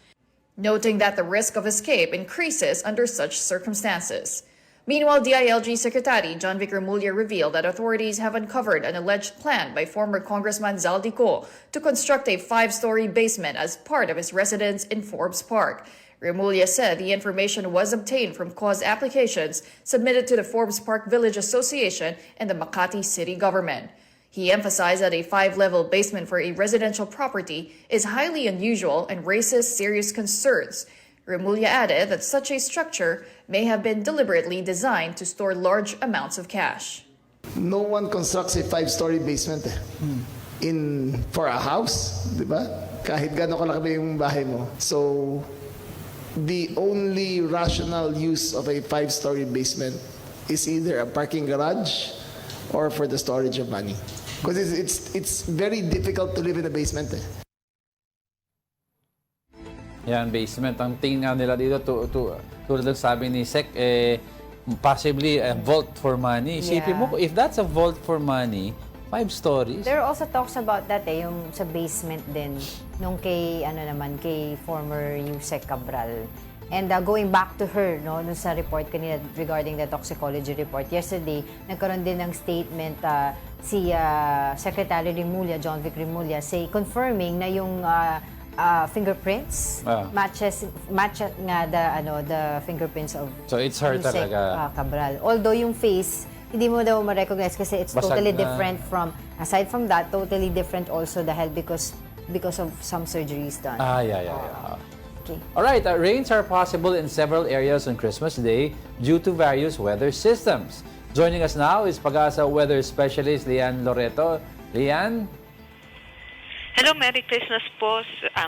noting that the risk of escape increases under such circumstances. Meanwhile, DILG Secretary John Vic Remulla revealed that authorities have uncovered an alleged plan by former Congressman Zaldico to construct a 5-story basement as part of his residence in Forbes Park. Remulla said the information was obtained from cause applications submitted to the Forbes Park Village Association and the Makati City government. He emphasized that a 5-level basement for a residential property is highly unusual and raises serious concerns. Remulla added that such a structure may have been deliberately designed to store large amounts of cash. No one constructs a 5-story basement. for a house, di ba? Kahit gano'n kalaki yung bahay mo. So, the only rational use of a 5-story basement is either a parking garage or for the storage of money. Because it's very difficult to live in a basement. Yan, basement. Ang tingin nga nila dito, tulad ng sabi ni Sec, possibly a vault for money. Isipin mo, if that's a vault for money, 5 stories. There are also talks about that yung sa basement din nung kay kay former Yusek Cabral. And going back to her nung sa report kanina regarding the toxicology report yesterday, nagkaroon din ng statement si Secretary Rimulya, John Vic Rimulya, confirming na yung fingerprints match nga the fingerprints of So it's her Yusek talaga. Cabral. Although yung face hindi mo daw ma-recognize kasi it's Basag totally na. different from, aside from that, totally different also dahil because of some surgeries done. Yeah. Okay. Alright, rains are possible in several areas on Christmas Day due to various weather systems. Joining us now is Pag-asa weather specialist Lian Loreto. Lian? Hello, Merry Christmas po,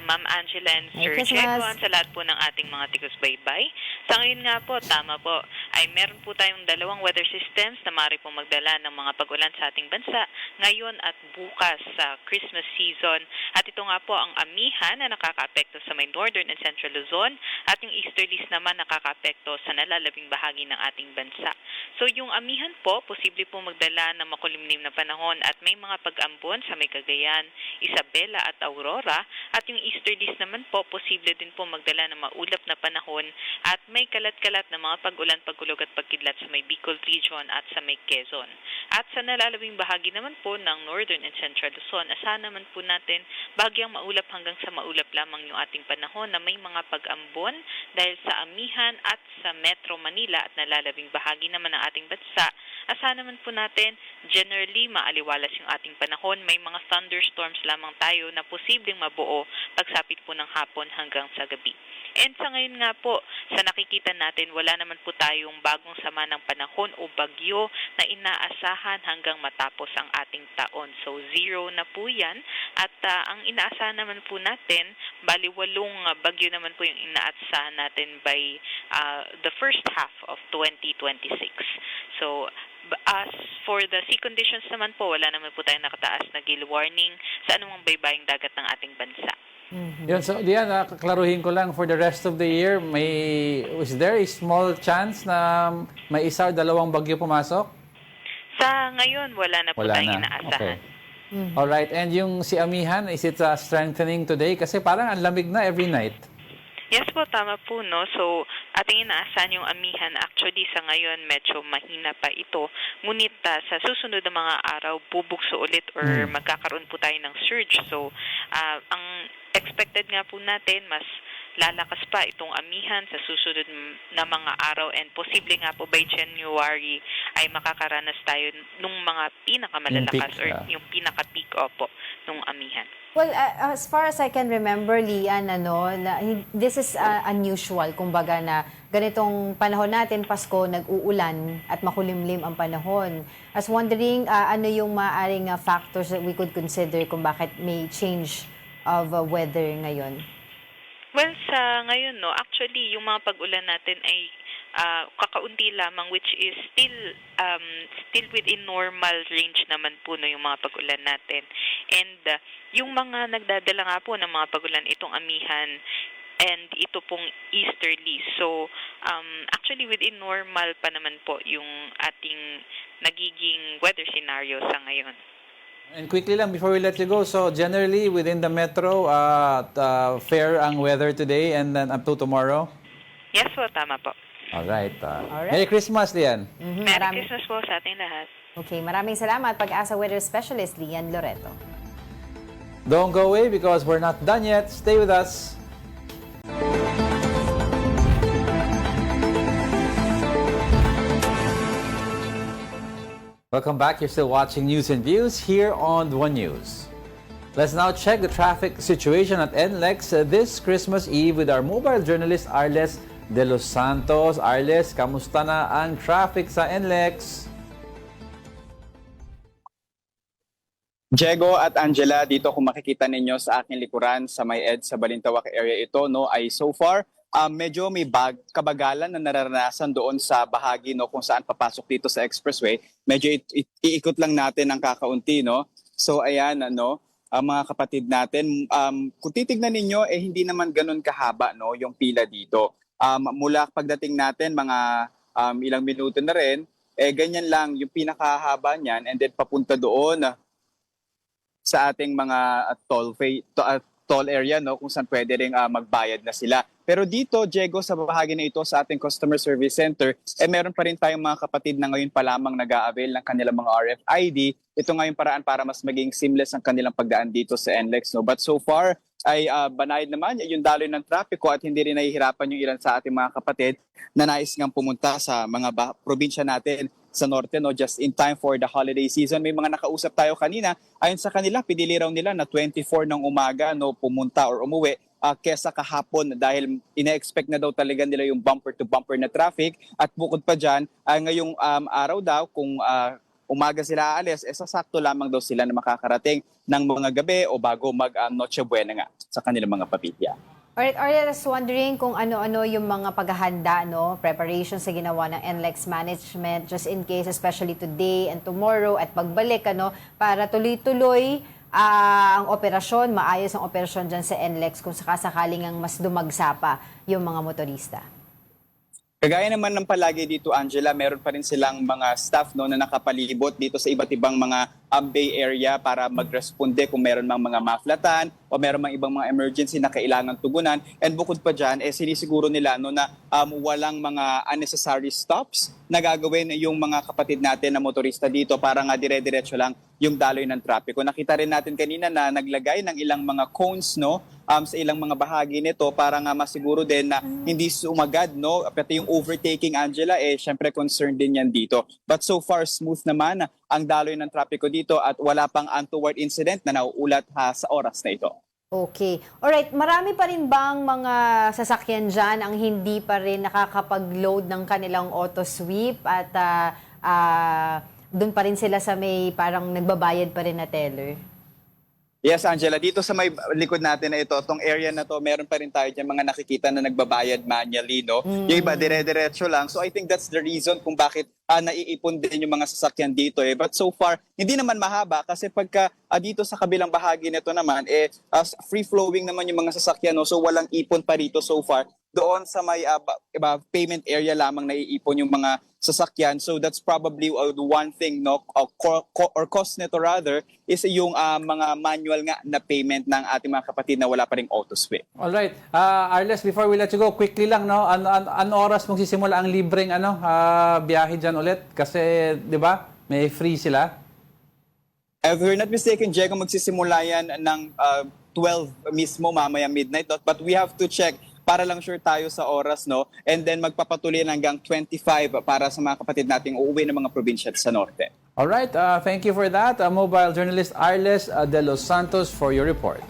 Ma'am Angela and Sir Diego, sa lahat po ng ating mga tigus-baybay. Sa ngayon nga po, tama po, ay meron po tayong dalawang weather systems na maaari pong magdala ng mga pag-ulan sa ating bansa ngayon at bukas sa Christmas season. At ito nga po ang amihan na nakaka-apekto sa may northern and central Luzon at yung easterlies naman nakaka-apekto sa nalalabing bahagi ng ating bansa. So yung amihan po, posible po magdala ng makulimlim na panahon at may mga pag-ambon sa may Cagayan, Isabela at Aurora, at yung easterlies naman po, posible din po magdala ng maulap na panahon at may kalat-kalat na mga pag-ulan, pagkulog at pagkidlat sa may Bicol region at sa may Quezon. At sa nalalabing bahagi naman po ng northern and central Luzon, asahan naman po natin bagyang maulap hanggang sa maulap lamang yung ating panahon na may mga pag-ambon dahil sa amihan at sa Metro Manila at nalalabing bahagi naman ng ating bansa. Asahan naman po natin, generally maaliwalas yung ating panahon. May mga thunderstorms lamang tayo na posibleng mabuo pagsapit po ng hapon hanggang sa gabi. And sa ngayon nga po, sa nakikita natin, wala naman po tayong bagong sama ng panahon o bagyo na inaasahan hanggang matapos ang ating taon. So, 0 na po yan. At ang inaasahan naman po natin, bali 8 bagyo naman po yung inaasahan natin by the first half of 2026. So, as for the sea conditions naman po, wala naman po tayong nakataas na gale warning sa anumang baybaying dagat ng ating bansa. Yun, so diyan, klaruhin ko lang, for the rest of the year, is there a small chance na may 1 o 2 bagyo pumasok? Sa ngayon, wala na po tayong inaasahan. Okay. Alright, and yung si Amihan, is it strengthening today? Kasi parang ang lamig na every night. Yes po, tama po, no? So, ating inaasahan yung amihan. Actually, sa ngayon, medyo mahina pa ito. Ngunit sa susunod na mga araw, bubukso ulit or magkakaroon po tayo ng surge. So, ang expected nga po natin, mas lalakas pa itong amihan sa susunod na mga araw and posible nga po by January ay makakaranas tayo nung mga pinakamalalakas or yung pinaka-peak po nung amihan. Well, as far as I can remember, Lian, this is unusual. Kumbaga na ganitong panahon natin, Pasko, nag-uulan at makulimlim ang panahon. I was wondering, ano yung maaaring factors that we could consider kung bakit may change of weather ngayon? Well, sa ngayon, no, actually, yung mga pag-ulan natin ay kakaunti lamang, which is still within normal range naman po, no, yung mga pag-ulan natin. And yung mga nagdadala nga po ng mga pag-ulan, itong amihan, and ito pong easterly. So, actually, within normal pa naman po yung ating nagiging weather scenario sa ngayon. And quickly lang, before we let you go, so generally within the metro, fair ang weather today and then up to tomorrow? Yes po, tama po. Alright. Merry Christmas, Lian. Merry Christmas po sa ating lahat. Okay, maraming salamat, Pag-asa Weather Specialist Lian Loreto. Don't go away because we're not done yet. Stay with us. Welcome back. You're still watching News and Views here on One News. Let's now check the traffic situation at NLEX this Christmas Eve with our mobile journalist Arles De Los Santos. Arles, kamusta na ang traffic sa NLEX? Diego at Angela, dito kung makikita ninyo sa aking likuran sa may EDSA Balintawak area ito, no, ay so far medyo may kabagalan na nararanasan doon sa bahagi, no, kung saan papasok dito sa expressway. Medyo iikot lang natin ng kakaunti, no. So ayan, ano, mga kapatid natin, kung titignan ninyo, hindi naman ganun kahaba, no, yung pila dito. Mula pagdating natin mga ilang minuto na rin, ganyan lang yung pinakahaba niyan, and then papunta doon sa ating mga toll area, no, kung saan pwede ring magbayad na sila. Pero dito, Diego, sa bahagi na ito sa ating customer service center, meron pa rin tayong mga kapatid na ngayon pa lamang nag-a-avail ng kanilang mga RFID. Ito ngayon paraan para mas maging seamless ang kanilang pagdaan dito sa NLEX, no. But so far ay banayad naman yung daloy ng trapiko at hindi rin nahihirapan yung ilan sa ating mga kapatid na nais ngang pumunta sa mga probinsya natin sa norte, no, just in time for the holiday season. May mga nakausap tayo kanina, ayon sa kanila, pinili raw nila na 24 ng umaga, no, pumunta or umuwi kesa kahapon dahil ina-expect na daw talaga nila yung bumper-to-bumper na traffic. At bukod pa dyan, ngayong araw daw, kung umaga sila aalis, sasakto lamang daw sila na makakarating ng mga gabi o bago mag-Noche Buena nga sa kanilang mga pamilya. Alright, Ariel, I was wondering kung ano-ano yung mga paghahanda, no, preparations sa ginawa ng NLEX management just in case, especially today and tomorrow at pagbalik, ano, para tuloy-tuloy ang operasyon, maayos ang operasyon dyan sa NLEX kung sakasakaling ang mas dumagsa pa yung mga motorista. Kagaya naman ng palagi dito, Angela, meron pa rin silang mga staff, no, na nakapalibot dito sa iba't ibang mga Bay Area para magresponde kung meron mang mga maflatan o meron mang ibang mga emergency na kailangan tugunan. And bukod pa dyan, sinisiguro nila, no, na walang mga unnecessary stops na gagawin yung mga kapatid natin na motorista dito para nga dire-diretso lang yung daloy ng trapiko. Nakita rin natin kanina na naglagay ng ilang mga cones, no, sa ilang mga bahagi nito para nga masiguro din na hindi sumagad, no, pati yung overtaking, Angela, syempre concerned din yan dito. But so far, smooth naman ang daloy ng trapiko dito at wala pang untoward incident na nauulat sa oras na ito. Okay. Alright, marami pa rin bang mga sasakyan dyan ang hindi pa rin nakakapag-load ng kanilang auto sweep at doon pa rin sila sa may parang nagbabayad pa rin na teller? Yes, Angela, dito sa may likod natin na ito, itong area na to, meron pa rin tayo dyan mga nakikita na nagbabayad manually, no? Yung iba, dire-diretso lang. So I think that's the reason kung bakit naiipon din yung mga sasakyan dito. But so far, hindi naman mahaba kasi pagka dito sa kabilang bahagi nito naman, free-flowing naman yung mga sasakyan, no? So walang ipon pa rito so far. Doon sa may payment area lamang naiipon yung mga sasakyan. So that's probably the one thing, no, or cost nito rather, is yung mga manual nga na payment ng ating mga kapatid na wala pa ring auto sweep. Alright. Arles, before we let you go, quickly lang, no, ano oras magsisimula ang libreng biyahe dyan ulit? Kasi, di ba, may free sila? If we're not mistaken, Diego, magsisimula yan ng 12 mismo, mamaya midnight. But we have to check para lang sure tayo sa oras, no? And then magpapatuloy hanggang 25 para sa mga kapatid nating uuwi ng mga probinsya sa norte. Alright, thank you for that. Mobile journalist Arles de los Santos for your report.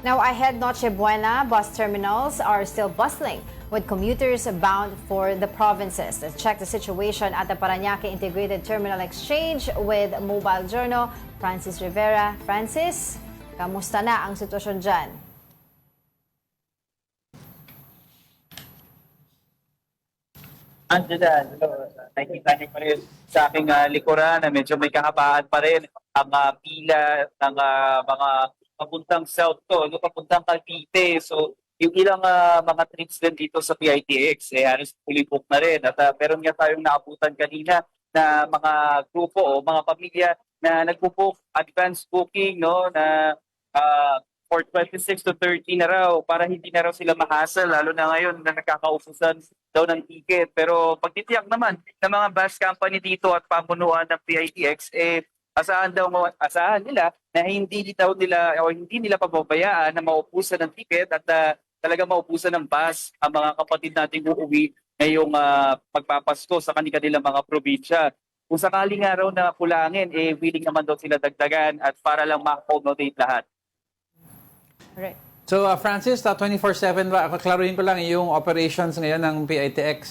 Now, ahead Noche Buena, bus terminals are still bustling with commuters bound for the provinces. Let's check the situation at the Parañaque Integrated Terminal Exchange with Mobile Journal, Francis Rivera. Francis, kamusta na ang sitwasyon dyan? Angela, nakikita niyo pa rin sa aking likuran na medyo may kahabaan pa rin ang pila ng mga papuntang south to, papuntang Cavite. So, yung ilang mga trips din dito sa PITX, halos fully booked na rin. At meron nga tayong naabutan kanina na mga grupo o mga pamilya na nagpo-book, advance booking, no, na for 26 to 30 na raw para hindi na raw sila mahasal, lalo na ngayon na nakakaupusan daw ng ticket. Pero pagtitiyak naman ng mga bus company dito at pamunuan ng PITX, asahan nila na hindi nila pababayaan na maupusan ng ticket at talaga maupusan ng bus ang mga kapatid nating uuwi ngayong pagpapasko sa kanilang mga probinsya. Kung sakali nga raw na kulangin, willing naman daw sila dagdagan at para lang ma-accommodate lahat. Right. So, Francis, 24/7, klaruhin ko lang yung operations ngayon ng PITX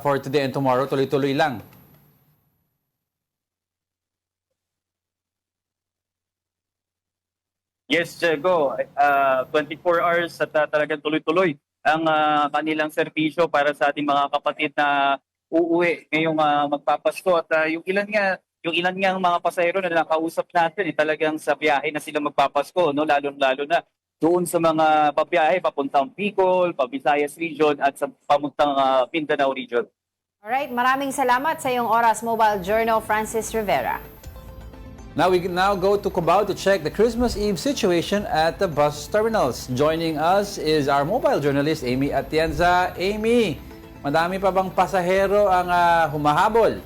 for today and tomorrow, tuloy-tuloy lang. Yes, Diego. 24 hours at talagang tuloy-tuloy ang kanilang serbisyo para sa ating mga kapatid na uuwi ngayong magpapasko. At yung ilan nga ang mga pasahero na nakausap natin, talagang sa biyahe na sila magpapasko, no? Lalo-lalo na doon sa mga pabiyahe papuntang Bicol, Visayas region at sa papuntang Mindanao region. Alright, maraming salamat sa iyong oras, Mobile Journal, Francis Rivera. Now we can now go to Cubao to check the Christmas Eve situation at the bus terminals. Joining us is our mobile journalist, Amy Atienza. Amy, madami pa bang pasahero ang humahabol?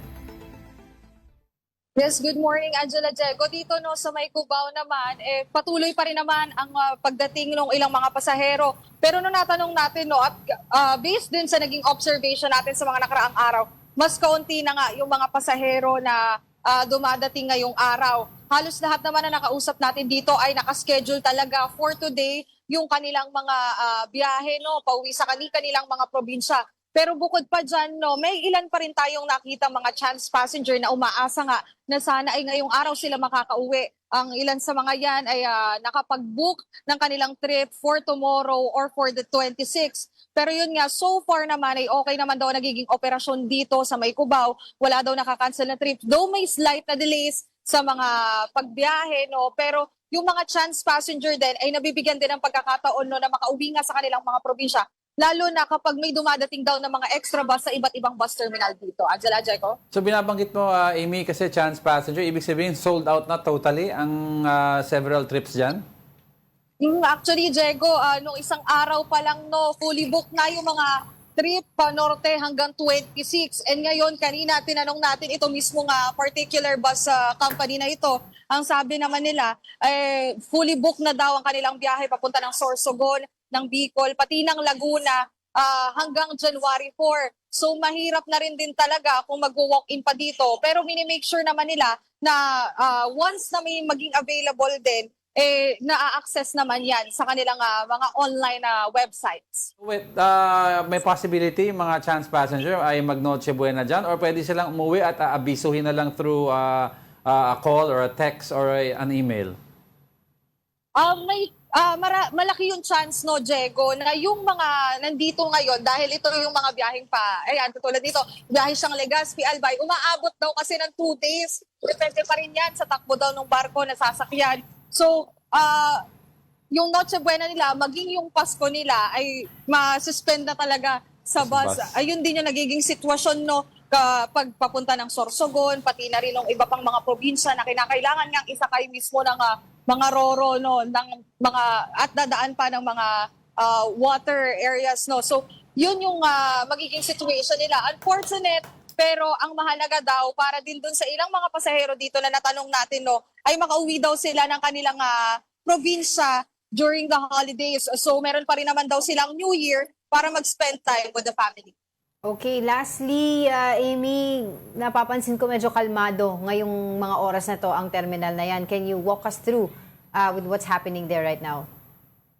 Yes, good morning Angela Diego. Dito sa May Cubao naman, patuloy pa rin naman ang pagdating ng ilang mga pasahero. Pero natanong natin at based din sa naging observation natin sa mga nakaraang araw, mas kaunti na nga yung mga pasahero na dumadating ngayong araw. Halos lahat naman na nakausap natin dito ay nakaschedule talaga for today yung kanilang mga biyahe pauwi sa kanilang mga probinsya. Pero bukod pa dyan, may ilan pa rin tayong nakita mga chance passenger na umaasa nga na sana ay ngayong araw sila makakauwi. Ang ilan sa mga yan ay nakapag-book ng kanilang trip for tomorrow or for the 26th. Pero yun nga, so far naman ay okay naman daw nagiging operasyon dito sa May Cubao. Wala daw nakakancel na trip. Though may slight na delays sa mga pagbiyahe, pero yung mga chance passenger din ay nabibigyan din ng pagkakataon na makauwi nga sa kanilang mga probinsya. Lalo na kapag may dumadating daw ng mga extra bus sa iba't ibang bus terminal dito. Angela, Jaco? So binabanggit mo, Amy, kasi chance passenger, ibig sabihin sold out na totally ang several trips dyan? Actually, Diego, nung isang araw pa lang, fully booked na yung mga trip pa norte hanggang 26. And ngayon, kanina, tinanong natin ito mismo nga particular bus company na ito. Ang sabi naman nila, fully booked na daw ang kanilang biyahe papunta ng Sorsogon, ng Bicol, pati ng Laguna hanggang January 4. So mahirap na rin din talaga kung mag-walk-in pa dito. Pero minimake sure naman nila na once na may maging available din, na-access naman yan sa kanilang mga online websites. Wait, may possibility mga chance passenger ay mag-Noche Buena dyan or pwede silang umuwi at abisuhin na lang through a call or a text or an email? Malaki yung chance, Diego, na yung mga nandito ngayon, dahil ito yung mga biyaheng tulad dito, biyahe siyang Legazpi, Albay, umaabot daw kasi ng 2 days. Depende pa rin yan sa takbo daw ng barko na sasakyan. So, yung Noche Buena nila, maging yung Pasko nila ay masuspend na talaga sa bus. Ayun din yung nagiging sitwasyon, kapag papunta ng Sorsogon, pati na rin ng iba pang mga probinsya na kinakailangan ngang isakay mismo ng mga roro, ng mga, at dadaan pa ng mga water areas. So, yun yung magiging situation nila. Unfortunate, pero ang mahalaga daw, para din dun sa ilang mga pasahero dito na natanong natin, ay makauwi daw sila ng kanilang probinsya during the holidays. So, meron pa rin naman daw silang New Year para mag-spend time with the family. Okay, lastly, Amy, napapansin ko medyo kalmado ngayong mga oras na to ang terminal na yan. Can you walk us through with what's happening there right now?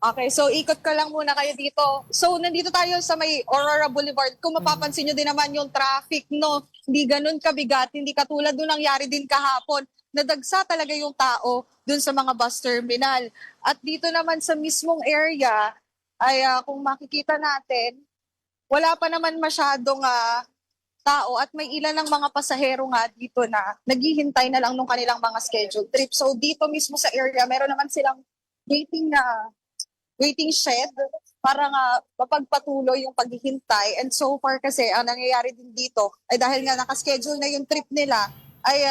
Okay, so ikot ka lang muna kayo dito. So nandito tayo sa may Aurora Boulevard. Kung mapapansin nyo din naman yung traffic, hindi ganun kabigat, hindi katulad nung nangyari din kahapon. Nadagsa talaga yung tao dun sa mga bus terminal. At dito naman sa mismong area, ay kung makikita natin, wala pa naman masyadong tao at may ilan ng mga pasahero nga dito na naghihintay na lang nung kanilang mga scheduled trip. So dito mismo sa area, meron naman silang waiting shed para nga mapagpatuloy yung paghihintay. And so far kasi, ang nangyayari din dito ay dahil nga nakaschedule na yung trip nila, ay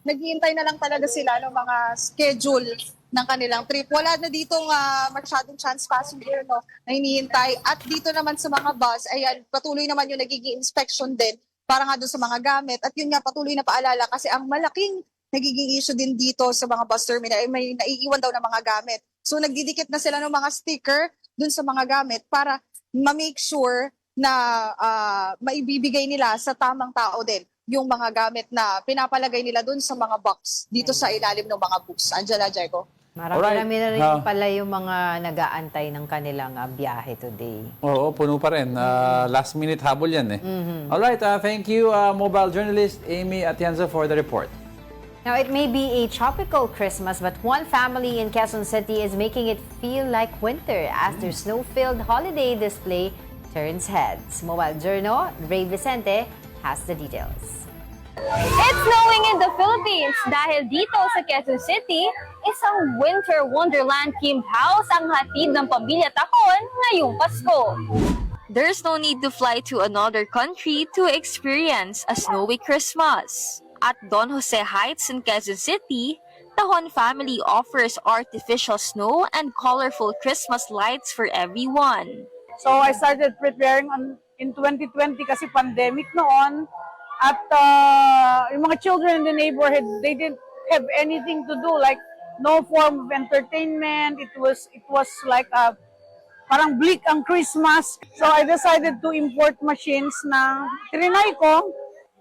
naghihintay na lang talaga sila ng mga schedule ng kanilang trip. Wala na dito masyadong chance passenger na hinihintay. At dito naman sa mga bus, ayan, patuloy naman yung nagiging inspection din para nga doon sa mga gamit. At yun nga, patuloy na paalala kasi ang malaking nagiging issue din dito sa mga bus terminal ay may naiiwan daw ng mga gamit. So nagdidikit na sila ng mga sticker dun sa mga gamit para ma-make sure na maibibigay nila sa tamang tao din yung mga gamit na pinapalagay nila dun sa mga box dito sa ilalim ng mga bus. Angela, Jaco. Marami na rin pala yung mga nag-aantay ng kanilang biyahe today. Oo, puno pa rin. Last minute habol yan eh. Alright, thank you, mobile journalist Amy Atienza for the report. Now, it may be a tropical Christmas, but one family in Quezon City is making it feel like winter as their snow-filled holiday display turns heads. Mobile Journal, Ray Vicente has the details. It's snowing in the Philippines dahil dito sa Quezon City, isang winter wonderland themed house ang hatid ng pamilya Tacon ngayong Pasko. There's no need to fly to another country to experience a snowy Christmas. At Don Jose Heights in Quezon City, the Hon family offers artificial snow and colorful Christmas lights for everyone. So I started preparing in 2020 kasi pandemic noon. At yung mga children in the neighborhood, they didn't have anything to do, like no form of entertainment. It was like parang bleak ang Christmas. So I decided to import machines na trinay ko.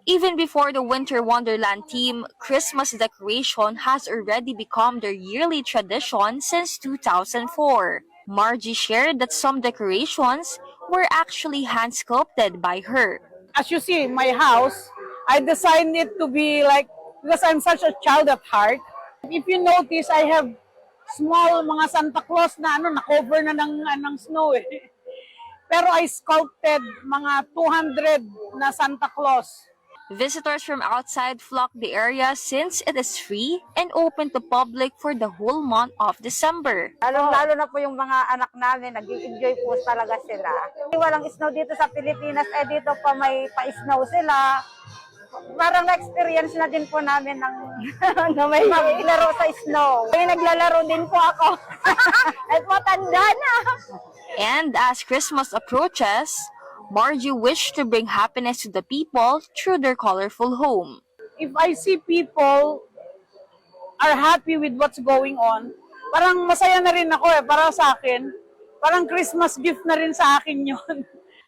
Even before the Winter Wonderland team, Christmas decoration has already become their yearly tradition since 2004. Margie shared that some decorations were actually hand-sculpted by her. As you see, my house, I designed it to be like, because I'm such a child at heart. If you notice, I have small mga Santa Claus na na-cover na ng snow eh. Pero I sculpted mga 200 na Santa Claus. Visitors from outside flock the area since it is free and open to public for the whole month of December. Lalo na po yung mga anak namin, nag-enjoy po talaga sila. Walang snow dito sa Pilipinas, dito pa may pa-snow sila. Parang na-experience na din po namin ng may maglaro sa snow. Naglalaro din po ako. At matanda na. And as Christmas approaches, Margie wished to bring happiness to the people through their colorful home. If I see people are happy with what's going on, parang masaya na rin ako para sa akin. Parang Christmas gift na rin sa akin yun.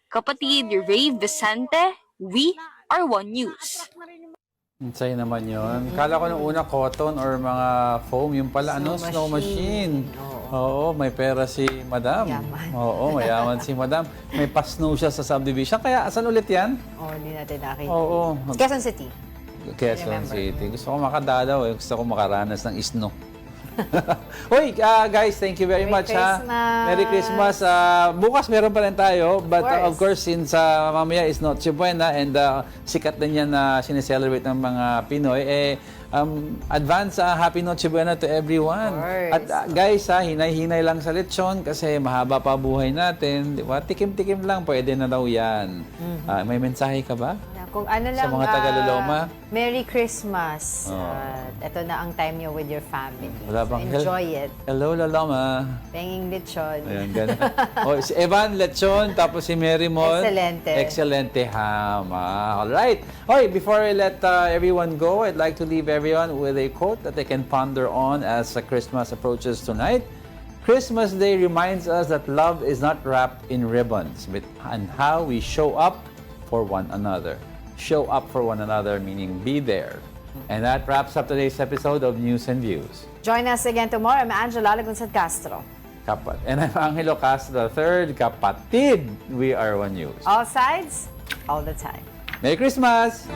Kapatid Ray Vicente, we are One News. Sa'yo naman yun. Kala ko nung una cotton or mga foam, yung pala snow machine. Oo, may pera si Madam. Oo, mayaman si Madam. May pa-snow siya sa subdivision. Kaya, asan ulit yan? Hindi natin nakita. Oo. Quezon City. Quezon City. Gusto ko makadalaw eh. Gusto ko makaranas ng snow. Hoy, guys, thank you very much. Merry Christmas. Bukas meron pa rin tayo. But of course, since mamaya is Noche Buena and sikat din yan na sineselebrate ng mga Pinoy, advance Happy Noche Buena to everyone. At guys, hinay-hinay lang sa lechon kasi mahaba pa buhay natin. Diba? Tikim-tikim lang, pwede na daw yan. May mensahe ka ba? Kung ano lang, sa mga taga-Loloma? Merry Christmas. Ito na ang time nyo with your family. Enjoy it. Hello, Loloma. Penging lechon. Ayan, ganun. Si Evan, lechon. Tapos si Mary Mon. Excelente. Excelente ham. Alright. Hoy, before I let everyone go, I'd like to leave everyone with a quote that they can ponder on as Christmas approaches tonight. Christmas Day reminds us that love is not wrapped in ribbons, but in how we show up for one another. Show up for one another, meaning be there. And that wraps up today's episode of News and Views. Join us again tomorrow. I'm Angela Lagunsad Castro. And I'm Angelo Castro III. Kapatid, we are One News. All sides, all the time. Merry Christmas!